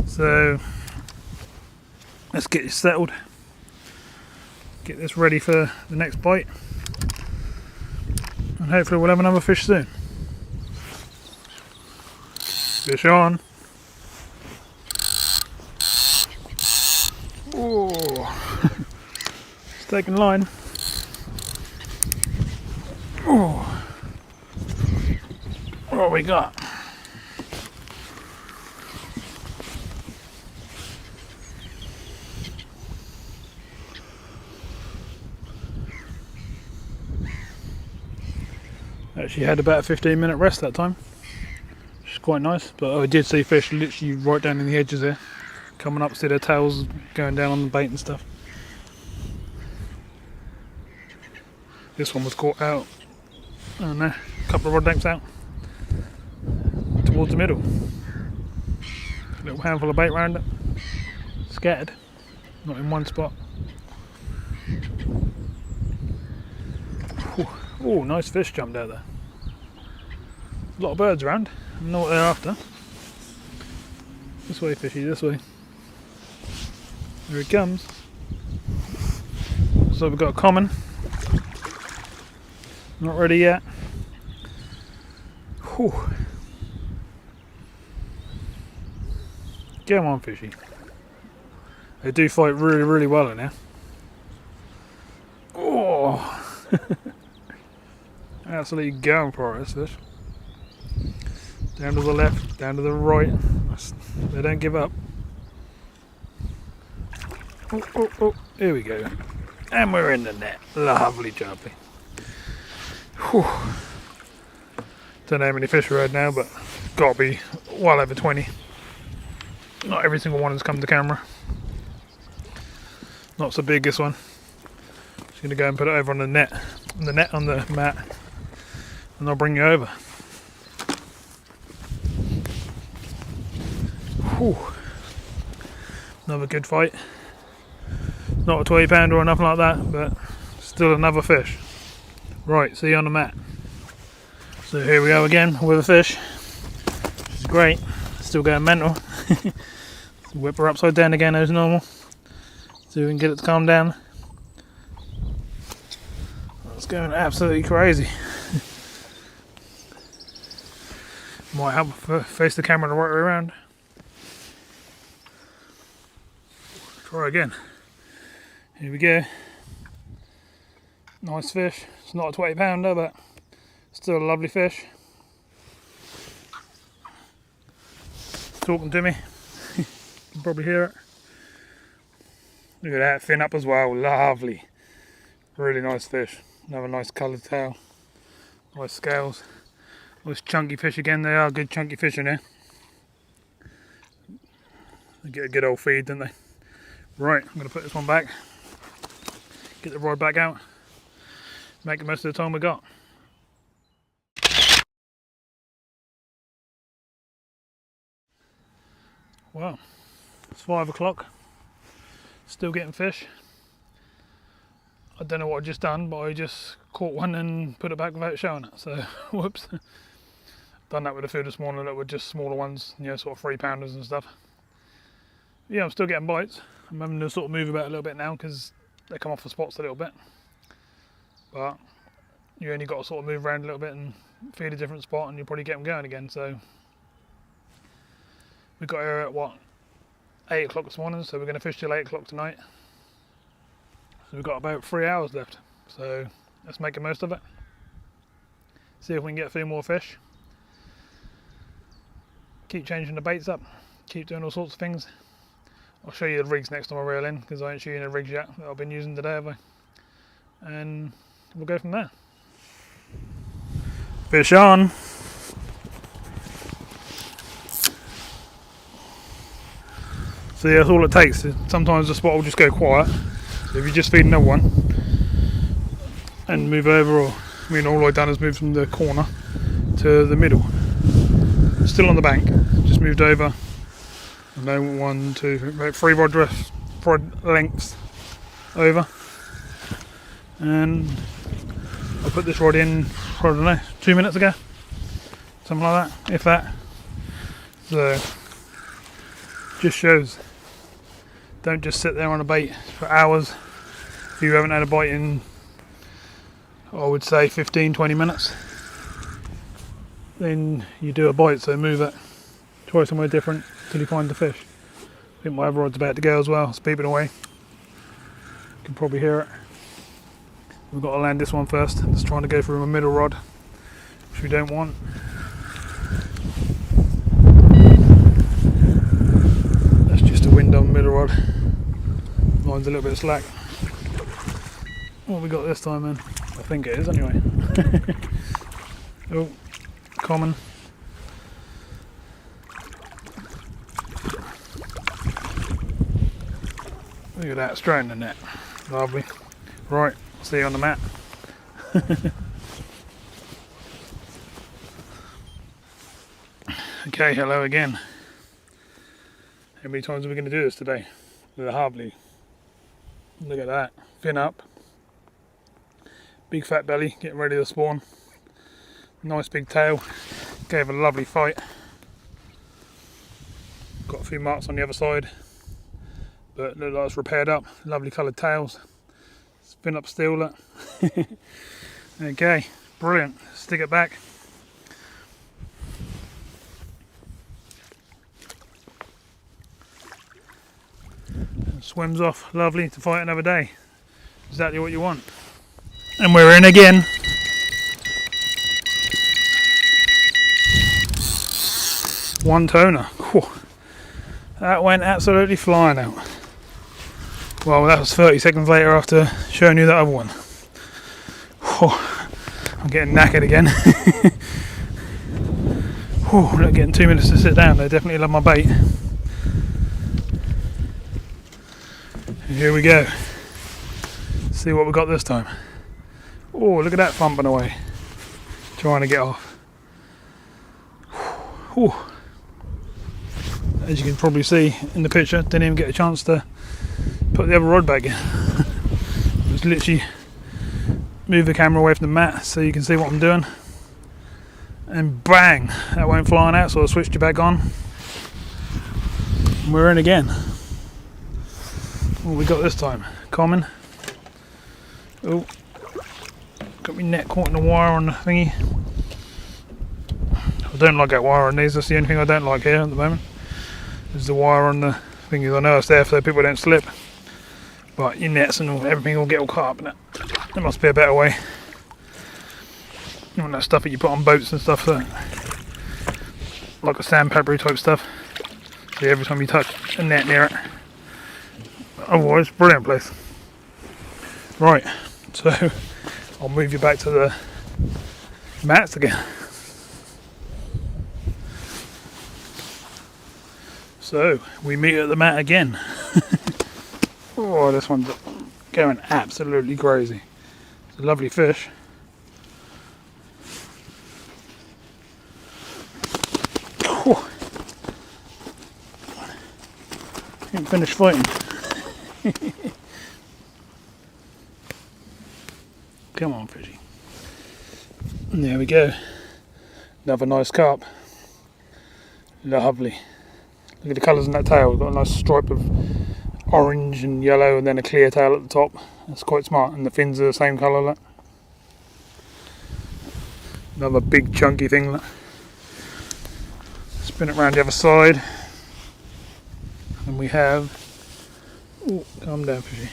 So let's get you settled, get this ready for the next bite, and hopefully we'll have another fish soon. Fish on. Oh, it's taking line. Oh, what we got? Actually had about a 15-minute rest that time, which is quite nice, but I did see fish literally right down in the edges there, coming up, see their tails going down on the bait and stuff. This one was caught out, I don't know, a couple of rod lengths out towards the middle. A little handful of bait around it, scattered, not in one spot. Oh, nice fish jumped out there. A lot of birds around, I don't know what they're after. This way, fishy, this way. Here he comes. So we've got a common. Not ready yet. Whew. Come on, fishy. They do fight really, really well in here. Oh! Absolutely going for it, this fish. Down to the left, down to the right. They don't give up. Oh, oh, oh, here we go. And we're in the net. Lovely jubbly. Whew. Don't know how many fish we're at now, but gotta be well over 20. Not every single one has come to camera. Not so big, this one. Just gonna go and put it over on the net on the mat, and I'll bring you over. Whew. Another good fight. Not a 20 pounder or nothing like that, but still another fish. Right, see you on the mat. So here we go again with a fish, which is great. Still going mental. Whip her upside down again as normal, so we can get it to calm down. It's going absolutely crazy. Might help face the camera the right way around. Try again. Here we go. Nice fish. It's not a 20 pounder, but still a lovely fish. Talking to me. You can probably hear it. Look at that fin up as well. Lovely. Really nice fish. Another nice coloured tail. Nice scales. Nice chunky fish again. They are good chunky fish in here. They get a good old feed, don't they? Right, I'm going to put this one back. Get the rod back out. Make the most of the time we got. Well, it's 5 o'clock. Still getting fish. I don't know what I just done, but I just caught one and put it back without showing it. So, whoops. Done that with a few this morning that were just smaller ones, you know, sort of 3-pounders and stuff. Yeah, I'm still getting bites. I'm having to sort of move about a little bit now because they come off the spots a little bit. But you only got to sort of move around a little bit and feed a different spot and you'll probably get them going again. So we got here at what, 8 o'clock this morning, so we're going to fish till 8 o'clock tonight. So we've got about 3 hours left, so let's make the most of it. See if we can get a few more fish. Keep changing the baits up, keep doing all sorts of things. I'll show you the rigs next time I reel in, because I ain't showing the rigs yet that I've been using today, have I? And we'll go from there. Fish on! So yeah, that's all it takes. Sometimes the spot will just go quiet. So if you just feed another one and move over, or I mean, all I've done is move from the corner to the middle. Still on the bank, just moved over. And then 1, 2, about 3 rod lengths over. And I put this rod in, I don't know, 2 minutes ago. Something like that, if that. So, just shows. Don't just sit there on a bait for hours. If you haven't had a bite in, I would say 15-20 minutes, then you do a bite, so move it. Try somewhere different till you find the fish. I think my other rod's about to go as well, it's beeping away. You can probably hear it. We've got to land this one first. Just trying to go through a middle rod, which we don't want. That's just a wind on middle rod. Line's a little bit slack. What have we got this time then? I think it is anyway. Oh, common. Look at that, straight in the net. Lovely. Right, see you on the mat. Okay, hello again. How many times are we going to do this today? With a hardly. Look at that, fin up. Big fat belly, getting ready to spawn. Nice big tail. Gave a lovely fight. Got a few marks on the other side, but look like it's repaired up. Lovely coloured tails. Spin up still, look. Okay, brilliant. Stick it back. Swims off, lovely, to fight another day. Exactly what you want. And we're in again. One toner. Whew. That went absolutely flying out. Well, that was 30 seconds later after showing you that other one. Whew. I'm getting knackered again. Whew, I'm not getting 2 minutes to sit down. They definitely love my bait. And here we go. See what we got this time. Oh, look at that thumping away. Trying to get off. Whew. As you can probably see in the picture, didn't even get a chance to put the other rod back in. Just literally move the camera away from the mat so you can see what I'm doing. And bang, that went flying out, so I switched it back on. And we're in again. What we got this time? Common. Oh, got my net caught in the wire on the thingy. I don't like that wire on these, that's the only thing I don't like here at the moment. Is the wire on the thingy. I know it's there so people don't slip. But your nets and everything will get all caught up in it. There must be a better way. You want that stuff that you put on boats and stuff, so like a sandpapery type stuff. So every time you touch a net near it. Otherwise, brilliant place. Right, so I'll move you back to the mats again. So we meet at the mat again. Oh, this one's going absolutely crazy. It's a lovely fish. Ain't finished fighting. Come on, fishy. And there we go. Another nice carp. Lovely. Look at the colours in that tail. It's got a nice stripe of orange and yellow and then a clear tail at the top. That's quite smart. And the fins are the same colour. Look. Another big chunky thing. Look. Spin it around the other side. And we have... Oh, calm down, fishy.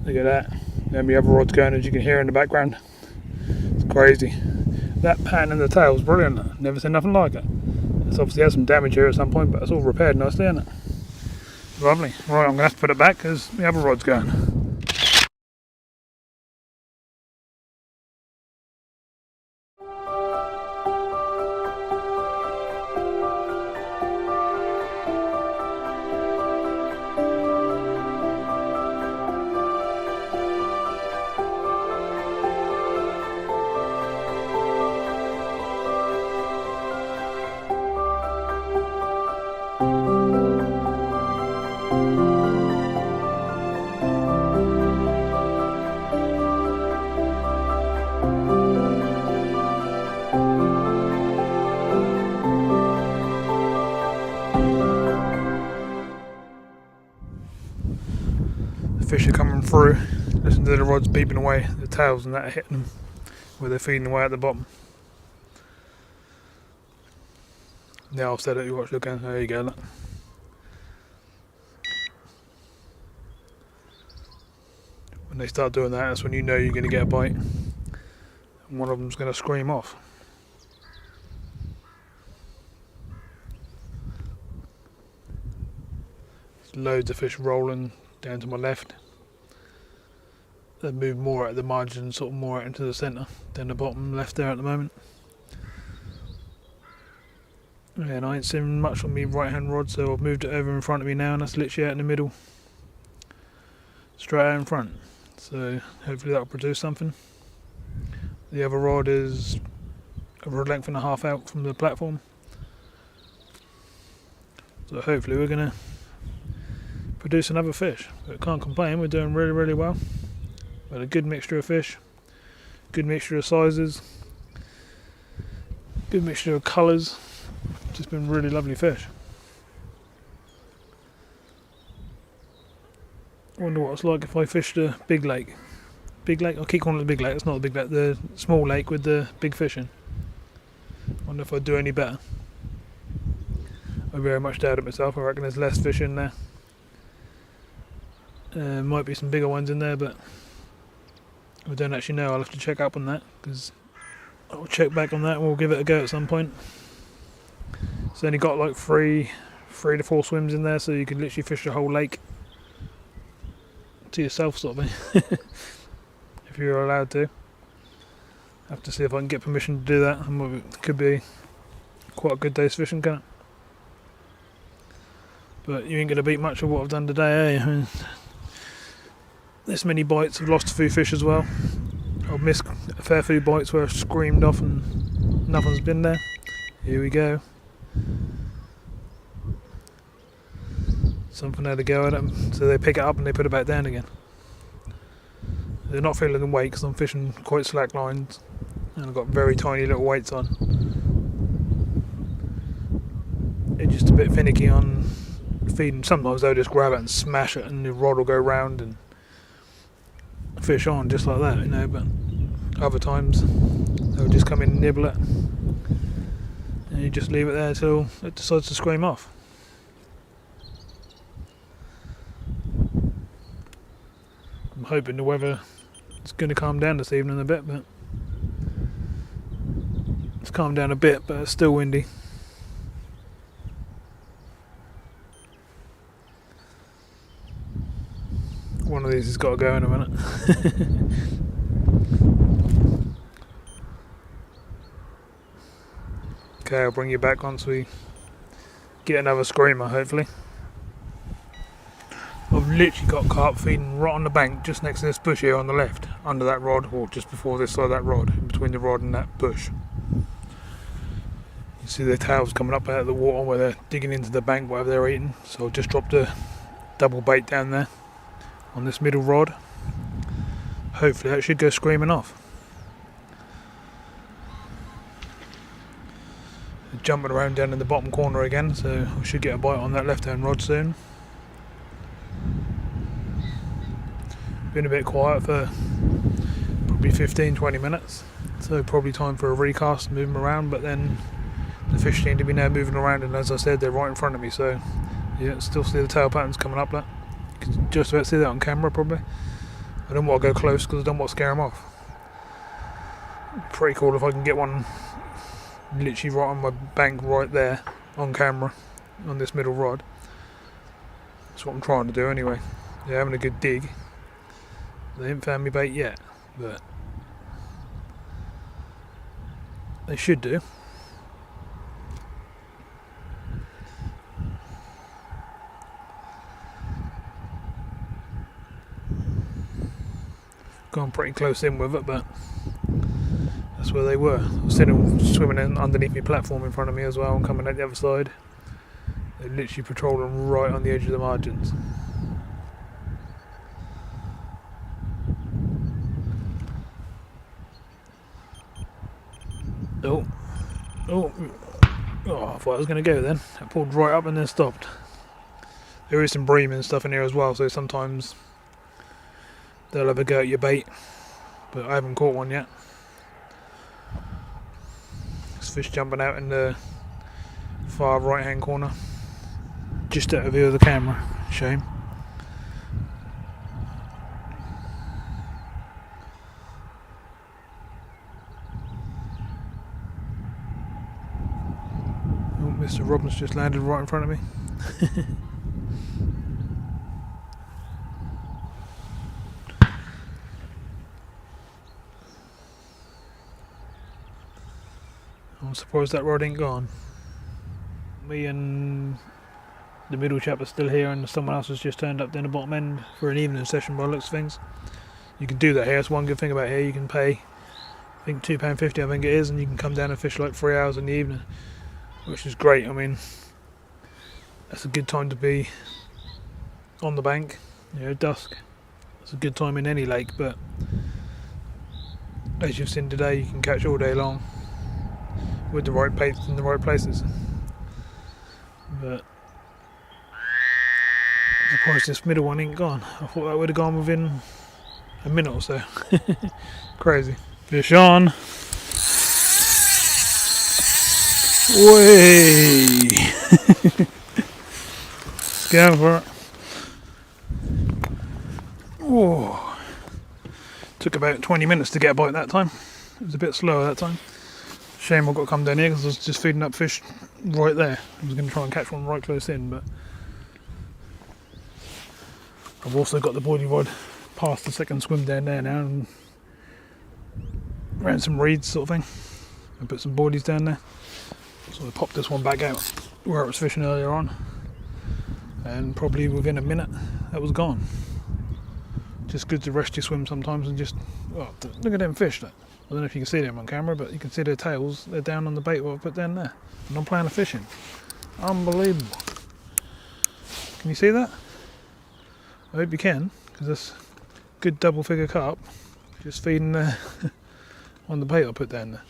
Look at that. Then the other rod's going, as you can hear in the background. It's crazy. That pattern in the tail is brilliant. Never seen nothing like it. It's obviously had some damage here at some point, but it's all repaired nicely, isn't it? Lovely. Right, I'm going to have to put it back because the other rod's going. Fish are coming through. Listen to the rods beeping away, the tails and that are hitting them where they're feeding away at the bottom. Now I've said it, you watch, look, there you go, look. When they start doing that, that's when you know you're going to get a bite and one of them's going to scream off. There's loads of fish rolling down to my left. They move more at the margin, sort of more out into the centre than the bottom left there at the moment. And I ain't seen much on my right hand rod, so I've moved it over in front of me now, and that's literally out in the middle, straight out in front. So hopefully that'll produce something. The other rod is a rod length and a half out from the platform, so hopefully we're going to produce another fish. But can't complain, we're doing really, really well. But a good mixture of fish, good mixture of sizes, good mixture of colours. Just been really lovely fish. I wonder what it's like if I fished a big lake. Big lake? I keep calling it a big lake, it's not a big lake, the small lake with the big fish in. I wonder if I'd do any better. I very much doubt it myself. I reckon there's less fish in there. Might be some bigger ones in there, but I don't actually know. I'll have to check up on that, because I'll check back on that and we'll give it a go at some point. It's only got like three to four swims in there, so you can literally fish the whole lake to yourself, sort of thing. If you're allowed to. I have to see if I can get permission to do that. It could be quite a good day's fishing, can't it? But you ain't going to beat much of what I've done today, eh? I mean, this many bites, I've lost a few fish as well. I've missed a fair few bites where I've screamed off and nothing's been there. Here we go. Something had to go at them, so they pick it up and they put it back down again. They're not feeling the weight because I'm fishing quite slack lines and I've got very tiny little weights on. They're just a bit finicky on feeding. Sometimes they'll just grab it and smash it and the rod will go round and fish on just like that, you know, but other times they'll just come in and nibble it and you just leave it there till it decides to scream off. I'm hoping the weather is going to calm down this evening a bit, but it's calmed down a bit, but it's still windy. One of these has got to go in a minute. Okay, I'll bring you back once we get another screamer, hopefully. I've literally got carp feeding right on the bank, just next to this bush here on the left, under that rod, or just before this side of that rod, in between the rod and that bush. You See their tails coming up out of the water where they're digging into the bank, whatever they're eating. So I've just dropped a double bait down there on this middle rod. Hopefully that should go screaming off. They're jumping around down in the bottom corner again, so I should get a bite on that left hand rod soon. Been a bit quiet for probably 15-20 minutes, so probably time for a recast, move them around, but then the fish seem to be now moving around, and as I said, they're right in front of me, so yeah, still see the tail patterns coming up. That you can just about see that on camera probably. I don't want to go close because I don't want to scare them off. Pretty cool if I can get one literally right on my bank right there on camera on this middle rod. That's what I'm trying to do anyway. They're having a good dig. They haven't found me bait yet, but they should do. Gone pretty close in with it, but that's where they were. I was seeing them swimming in underneath my platform in front of me as well and coming out the other side. They're literally patrolling right on the edge of the margins. Oh, I thought I was going to go then. I pulled right up and then stopped. There is some bream and stuff in here as well, so sometimes they'll have a go at your bait, but I haven't caught one yet. This fish jumping out in the far right hand corner, just out of view of the camera. Shame. Oh, Mr. Robbins just landed right in front of me. I'm surprised that rod ain't gone. Me and the middle chap are still here, and someone else has just turned up down the bottom end for an evening session by the looks of things. You can do that here. That's one good thing about here. You can pay, I think £2.50 I think it is, and you can come down and fish like 3 hours in the evening, which is great. I mean, that's a good time to be on the bank, you know, dusk. It's a good time in any lake, but as you've seen today, you can catch all day long with the right baits in the right places. But I'm surprised this middle one ain't gone. I thought that would have gone within a minute or so. Crazy. Fish on. Way. Going for it. Oh. Took about 20 minutes to get a bite that time. It was a bit slower that time. Shame I've got to come down here because I was just feeding up fish right there. I was going to try and catch one right close in, but I've also got the boilie rod past the second swim down there now and around some reeds sort of thing. I put some boilies down there. So I popped this one back out where I was fishing earlier on, and probably within a minute that was gone. Just good to rest your swim sometimes and just, oh, look at them fish. Look. I don't know if you can see them on camera, but you can see their tails. They're down on the bait what I put down there. And I'm playing fishing. Unbelievable. Can you see that? I hope you can, because that's good double figure carp. Just feeding on the bait I put down there.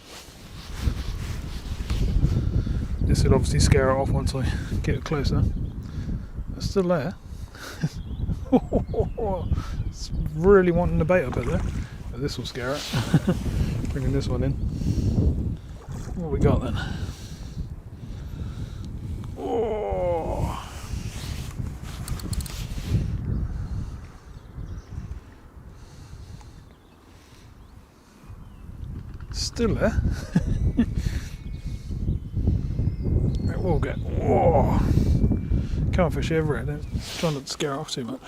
This will obviously scare it off once I get it closer. It's still there. It's really wanting the bait I put there. But this will scare it. Bringing this one in. What we got then? Oh. Still there. It will get. Oh. Can't fish over it. Try not to scare it off too much.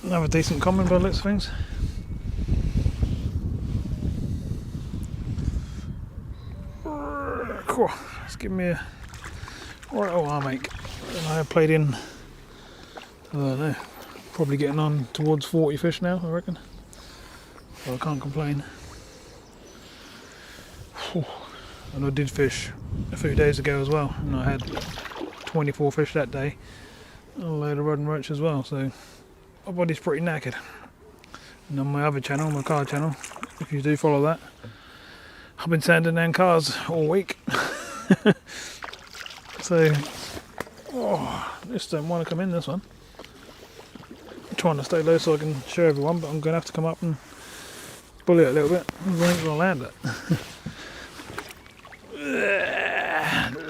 Another decent common by the looks of things. Cool. Let's give me a right old arm ache. I have played in, I don't know, probably getting on towards 40 fish now, I reckon. So I can't complain. Whew. And I did fish a few days ago as well, and I had 24 fish that day, and a load of rod and roach as well, so my body's pretty knackered. And on my other channel, my car channel, if you do follow that, I've been sanding down cars all week. So, this don't want to come in, this one. I'm trying to stay low so I can show everyone, but I'm going to have to come up and bully it a little bit. I think I'm going to land it.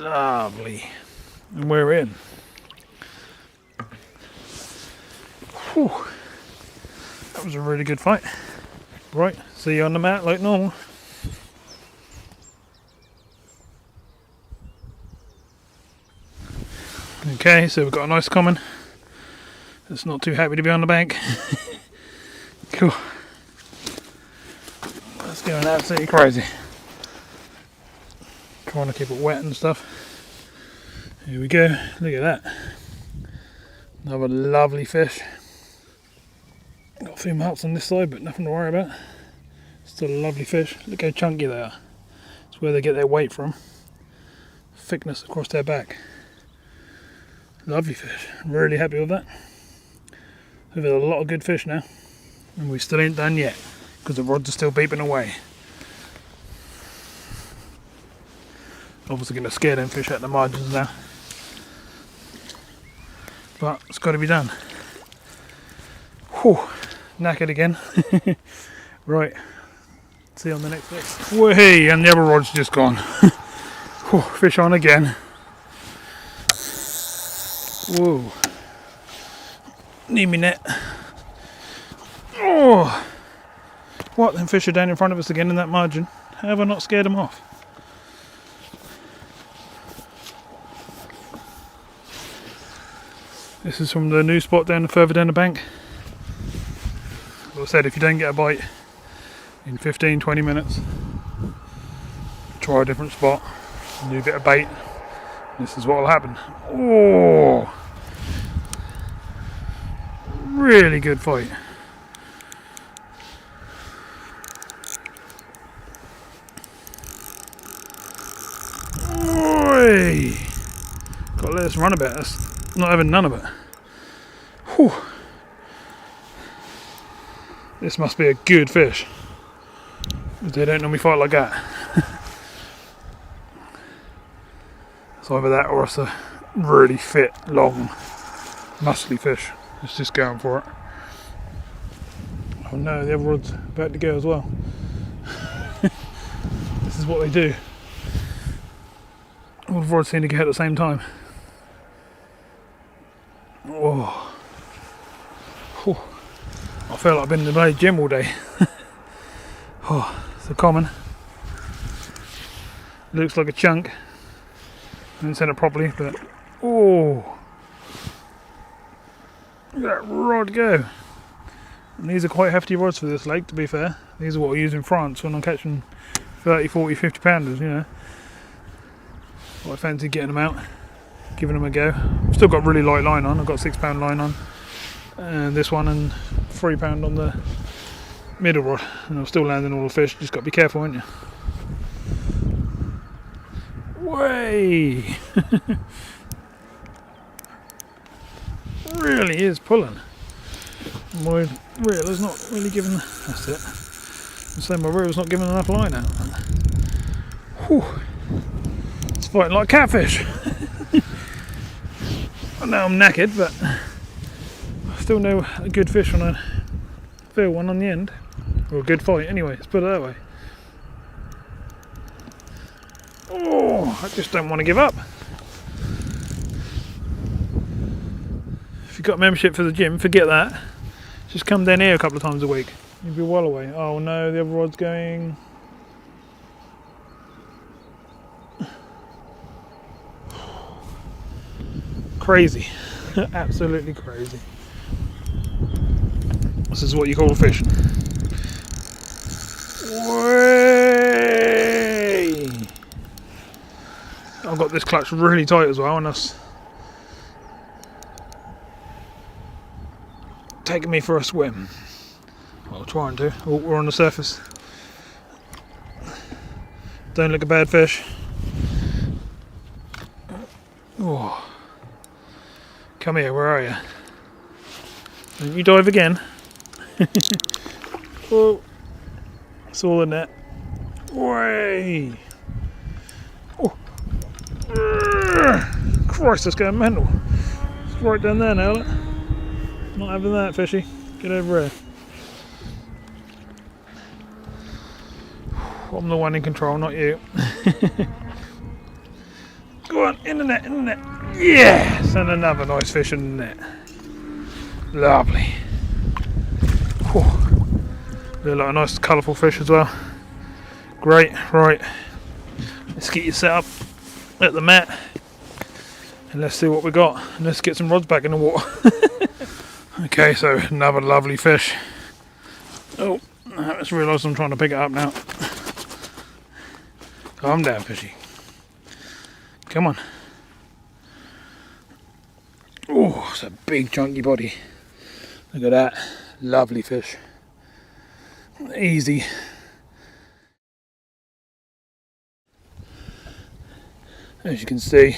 Lovely. And we're in. Whew. That was a really good fight. Right, see you on the mat like normal. Okay, so we've got a nice common. It's not too happy to be on the bank. Cool. That's going absolutely crazy. Trying to keep it wet and stuff. Here we go. Look at that. Another lovely fish. Got a few marks on this side, but nothing to worry about. Still a lovely fish. Look how chunky they are. It's where they get their weight from. Thickness across their back. Lovely fish. I'm really happy with that. We've had a lot of good fish now, and we still ain't done yet because the rods are still beeping away. Obviously going to scare them fish at the margins now, but it's got to be done. Whew, knackered again. Right, see you on the next fish. Whee, and the other rod's just gone. Whew, fish on again. Whoa. Need me net. Oh! What? Them fish are down in front of us again in that margin. How have I not scared them off? This is from the new spot further down the bank. Like I said, if you don't get a bite in 15-20 minutes, try a different spot, a new bit of bait. This is what will happen. Oh! Really good fight. Oi! Got to let us run a bit. That's not having none of it. Whew. This must be a good fish. They don't normally fight like that. It's either that or it's a really fit, long, muscly fish. It's just going for it. Oh no, the other rod's about to go as well. This is what they do. All the rods seem to go at the same time. Oh. Whew. I feel like I've been in the bloody gym all day. Oh, it's a common. Looks like a chunk. I didn't send it properly, but oh, look at that rod go. And these are quite hefty rods for this lake, to be fair. These are what I use in France when I'm catching 30, 40, 50 pounders, you know. I fancy getting them out, giving them a go. I've still got really light line on. I've got 6 pound line on, and this one, and 3 pound on the middle rod, and I'm still landing all the fish. Just got to be careful, ain't you? Way! Really is pulling. My reel is not really giving. That's it. So my reel's not giving enough line out. Whew. It's fighting like catfish. I know I'm knackered, but I still know a good fish when I feel one on the end, or a good fight. Anyway, let's put it that way. Oh, I just don't want to give up. If you've got a membership for the gym, forget that. Just come down here a couple of times a week. You'll be well away. Oh no, the other rod's going. Crazy. Absolutely crazy. This is what you call fishing. Way! I've got this clutch really tight as well, and that's taking me for a swim. Well, trying to. Oh, we're on the surface. Don't look a bad fish. Come here, where are you? Don't you dive again? Oh, it's all in that. Way! Oh. Christ, that's going mental. It's right down there now, look. Not having that, fishy. Get over here. I'm the one in control, not you. Go on, in the net, in the net. Yes! And another nice fish in the net. Lovely. Look like a nice colourful fish as well. Great, right. Let's get you set up at the mat. And let's see what we got. And let's get some rods back in the water. Okay, so another lovely fish. Oh, I just realised I'm trying to pick it up now. Calm down, fishy. Come on. Oh, it's a big chunky body. Look at that. Lovely fish. Easy. As you can see.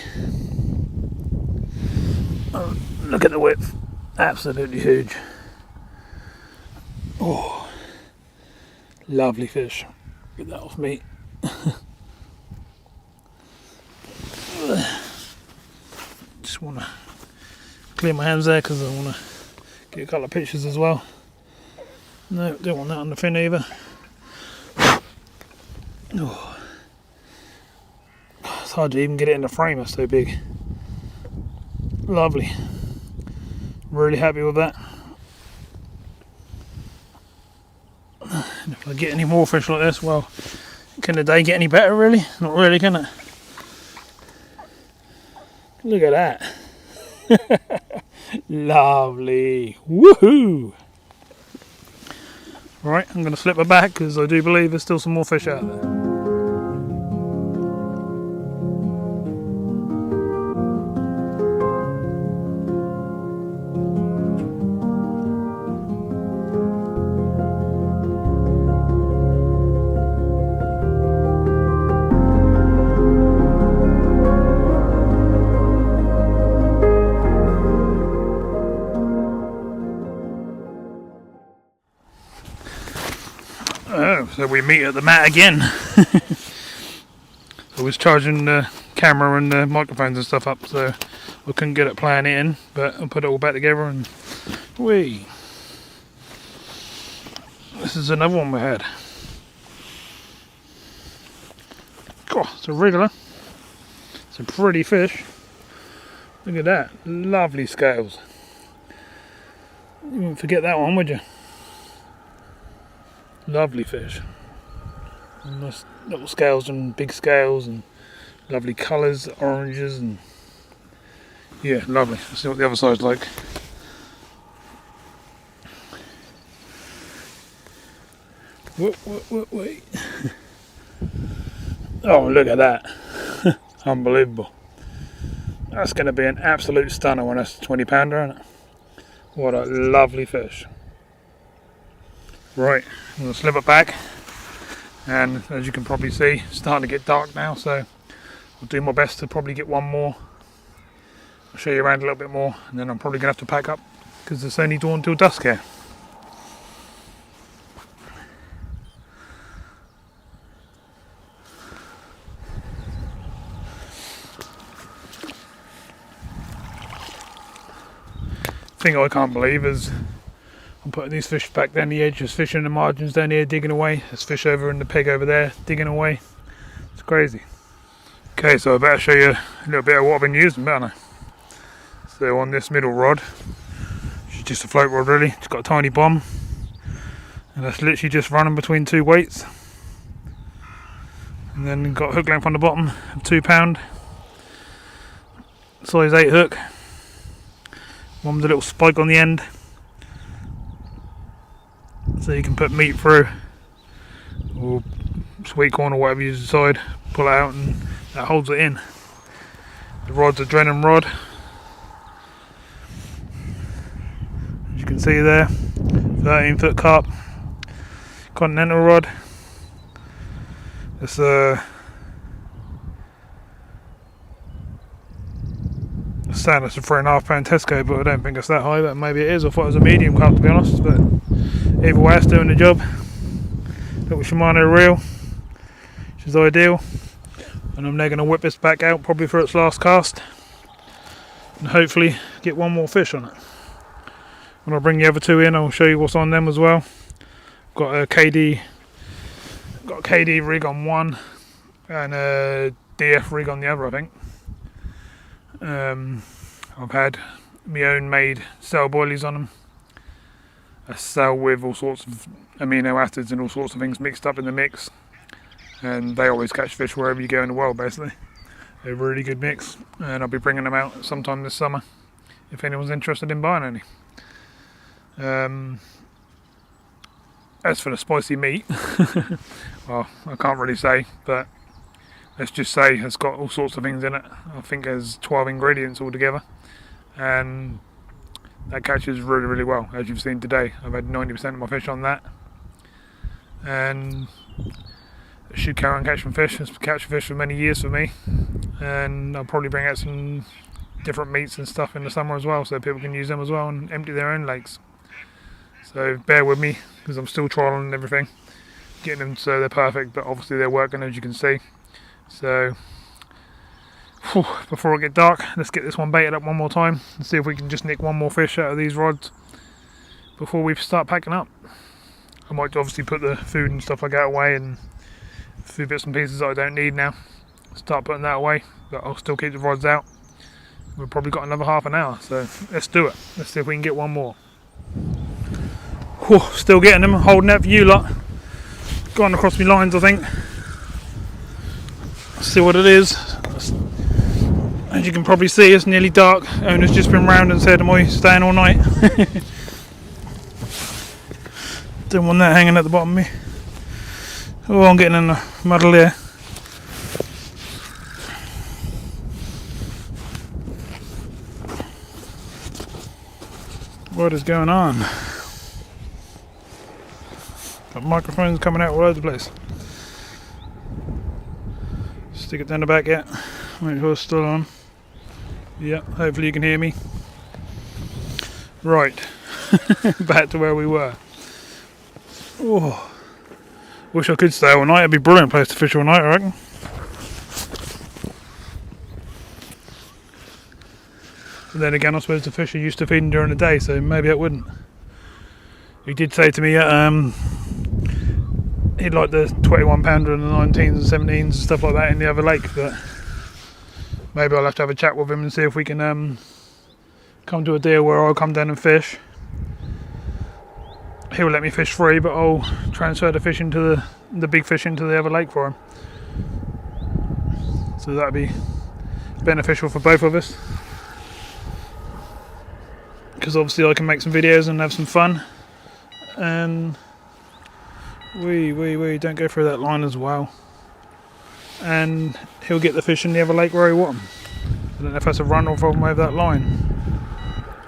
Oh, look at the width. Absolutely huge. Oh, lovely fish. Get that off me. Just want to clear my hands there because I want to get a couple of pictures as well. No, don't want that on the fin either. Oh. It's hard to even get it in the frame, it's so big. Lovely. Really happy with that. And if I get any more fish like this, well, can the day get any better really? Not really, can it? Look at that. Lovely. Woohoo! Right, I'm going to slip her back because I do believe there's still some more fish out there. Oh, so we meet at the mat again. I was charging the camera and the microphones and stuff up, so I couldn't get it playing it in, but I'll put it all back together and whee. This is another one we had. God, it's a wriggler. It's a pretty fish. Look at that, lovely scales. You wouldn't forget that one, would you? Lovely fish. Nice little scales and big scales and lovely colours, oranges and yeah, lovely. Let's see what the other side's like. Wait. Oh, look at that. Unbelievable. That's going to be an absolute stunner when it's a 20 pounder, isn't it? What a lovely fish. Right, I'm going to slip it back, and as you can probably see, it's starting to get dark now, so I'll do my best to probably get one more. I'll show you around a little bit more, and then I'm probably going to have to pack up because it's only dawn till dusk here. The thing I can't believe is I'm putting these fish back down the edge. There's fish in the margins down here digging away. There's fish over in the peg over there digging away. It's crazy. Okay, so I better show you a little bit of what I've been using, better I? So on this middle rod, it's just a float rod really. It's got a tiny bomb, and that's literally just running between two weights. And then got a hook length on the bottom of 2 pound, size 8 hook. One with a little spike on the end, so you can put meat through, or sweet corn or whatever you decide, pull it out and that holds it in. The rod's a Drennan rod, as you can see there, 13-foot carp continental rod. It's a saying it's a £3.5 Tesco, but I don't think it's that high, but maybe it is. I thought it was a medium carp, to be honest, but either way it's doing the job. Little Shimano reel, which is ideal, and I'm now going to whip this back out probably for its last cast and hopefully get one more fish on it. When I bring the other two in, I'll show you what's on them as well. Got a KD rig on one and a DF rig on the other, I think. I've had my own made cell boilies on them. A cell with all sorts of amino acids and all sorts of things mixed up in the mix, and they always catch fish wherever you go in the world, basically. They're a really good mix, and I'll be bringing them out sometime this summer if anyone's interested in buying any. As for the spicy meat, well, I can't really say, but let's just say it's got all sorts of things in it. I think there's 12 ingredients altogether, and that catches really, really well. As you've seen today, I've had 90% of my fish on that, and it should carry on catching fish. It's catching fish for many years for me, and I'll probably bring out some different meats and stuff in the summer as well, so people can use them as well and empty their own lakes. So bear with me, because I'm still trialling everything, getting them so they're perfect, but obviously they're working, as you can see. So before it gets dark, let's get this one baited up one more time and see if we can just nick one more fish out of these rods before we start packing up. I might obviously put the food and stuff like that away, and a few bits and pieces that I don't need now, start putting that away, but I'll still keep the rods out. We've probably got another half an hour, so let's do it. Let's see if we can get one more. Still getting them, holding out for you lot. Going across my lines, I think. Let's see what it is. As you can probably see, it's nearly dark. Owner's just been round and said, am I staying all night? Don't want that hanging at the bottom of me. Oh, I'm getting in the muddle here. What is going on? Got microphones coming out all over the place. Stick it down the back yet. Make sure it's still on. Yeah, hopefully you can hear me. Right. Back to where we were. Oh, wish I could stay all night. It'd be a brilliant place to fish all night, I reckon. But then again, I suppose the fish are used to feeding during the day, so maybe it wouldn't. He did say to me he'd like the 21 pounder and the 19s and 17s and stuff like that in the other lake, but maybe I'll have to have a chat with him and see if we can come to a deal where I'll come down and fish. He'll let me fish free, but I'll transfer the fish into the big fish into the other lake for him. So that'd be beneficial for both of us, because obviously I can make some videos and have some fun, and we don't go through that line as well, and he'll get the fish in the other lake where he wants them. I don't know if that's a run or if I'm over that line.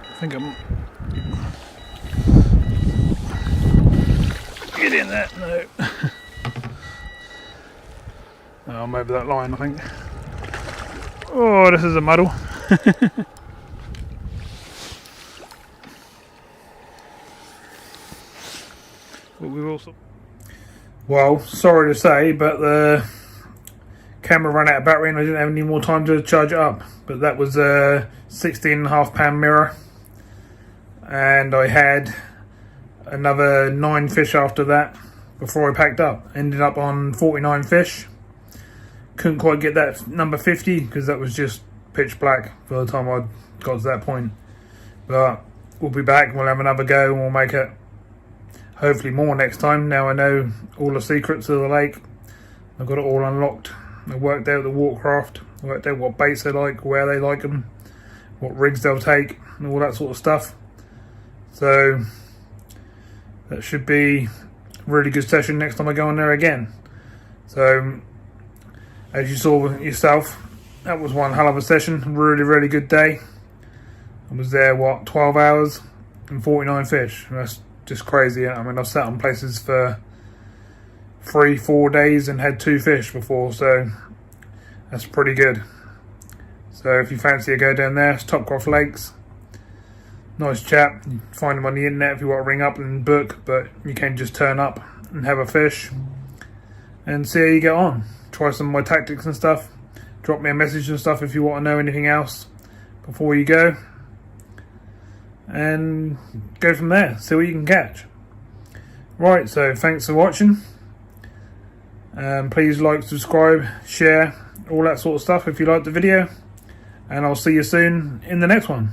I think I'm... Get in there. No. No, I'm over that line, I think. Oh, this is a muddle. But we've also... Well, sorry to say, but the camera ran out of battery and I didn't have any more time to charge it up. But that was a 16.5 mirror, and I had another 9 fish after that before I packed up. Ended up on 49 fish. Couldn't quite get that number 50 because that was just pitch black by the time I got to that point. But we'll be back, we'll have another go, and we'll make it hopefully more next time. Now I know all the secrets of the lake. I've got it all unlocked. I worked out the watercraft, worked out what baits they like, where they like them, what rigs they'll take, and all that sort of stuff. So that should be a really good session next time I go on there again. So as you saw yourself, that was one hell of a session. Really, really good day. I was there, 12 hours and 49 fish. That's just crazy. I mean, I've sat on places for 3-4 days and had 2 fish before, so that's pretty good. So if you fancy a go down there, it's Topcroft Lakes. Nice chap. You find him on the internet if you want to ring up and book, but you can just turn up and have a fish and see how you get on. Try some of my tactics and stuff. Drop me a message and stuff if you want to know anything else before you go, and go from there. See what you can catch. Right, so thanks for watching. Please like, subscribe, share, all that sort of stuff if you liked the video, and I'll see you soon in the next one.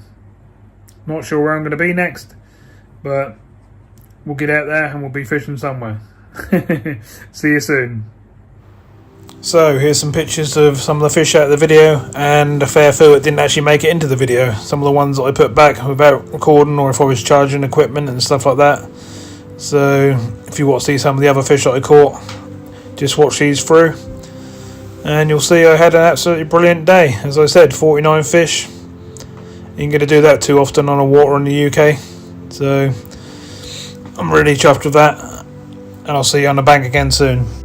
Not sure where I'm going to be next, but we'll get out there and we'll be fishing somewhere. See you soon. So here's some pictures of some of the fish out of the video, and a fair few that didn't actually make it into the video. Some of the ones that I put back without recording, or if I was charging equipment and stuff like that. So if you want to see some of the other fish that I caught, just watch these through and you'll see I had an absolutely brilliant day. As I said, 49 fish. You ain't going to do that too often on a water in the UK. So I'm really chuffed with that, and I'll see you on the bank again soon.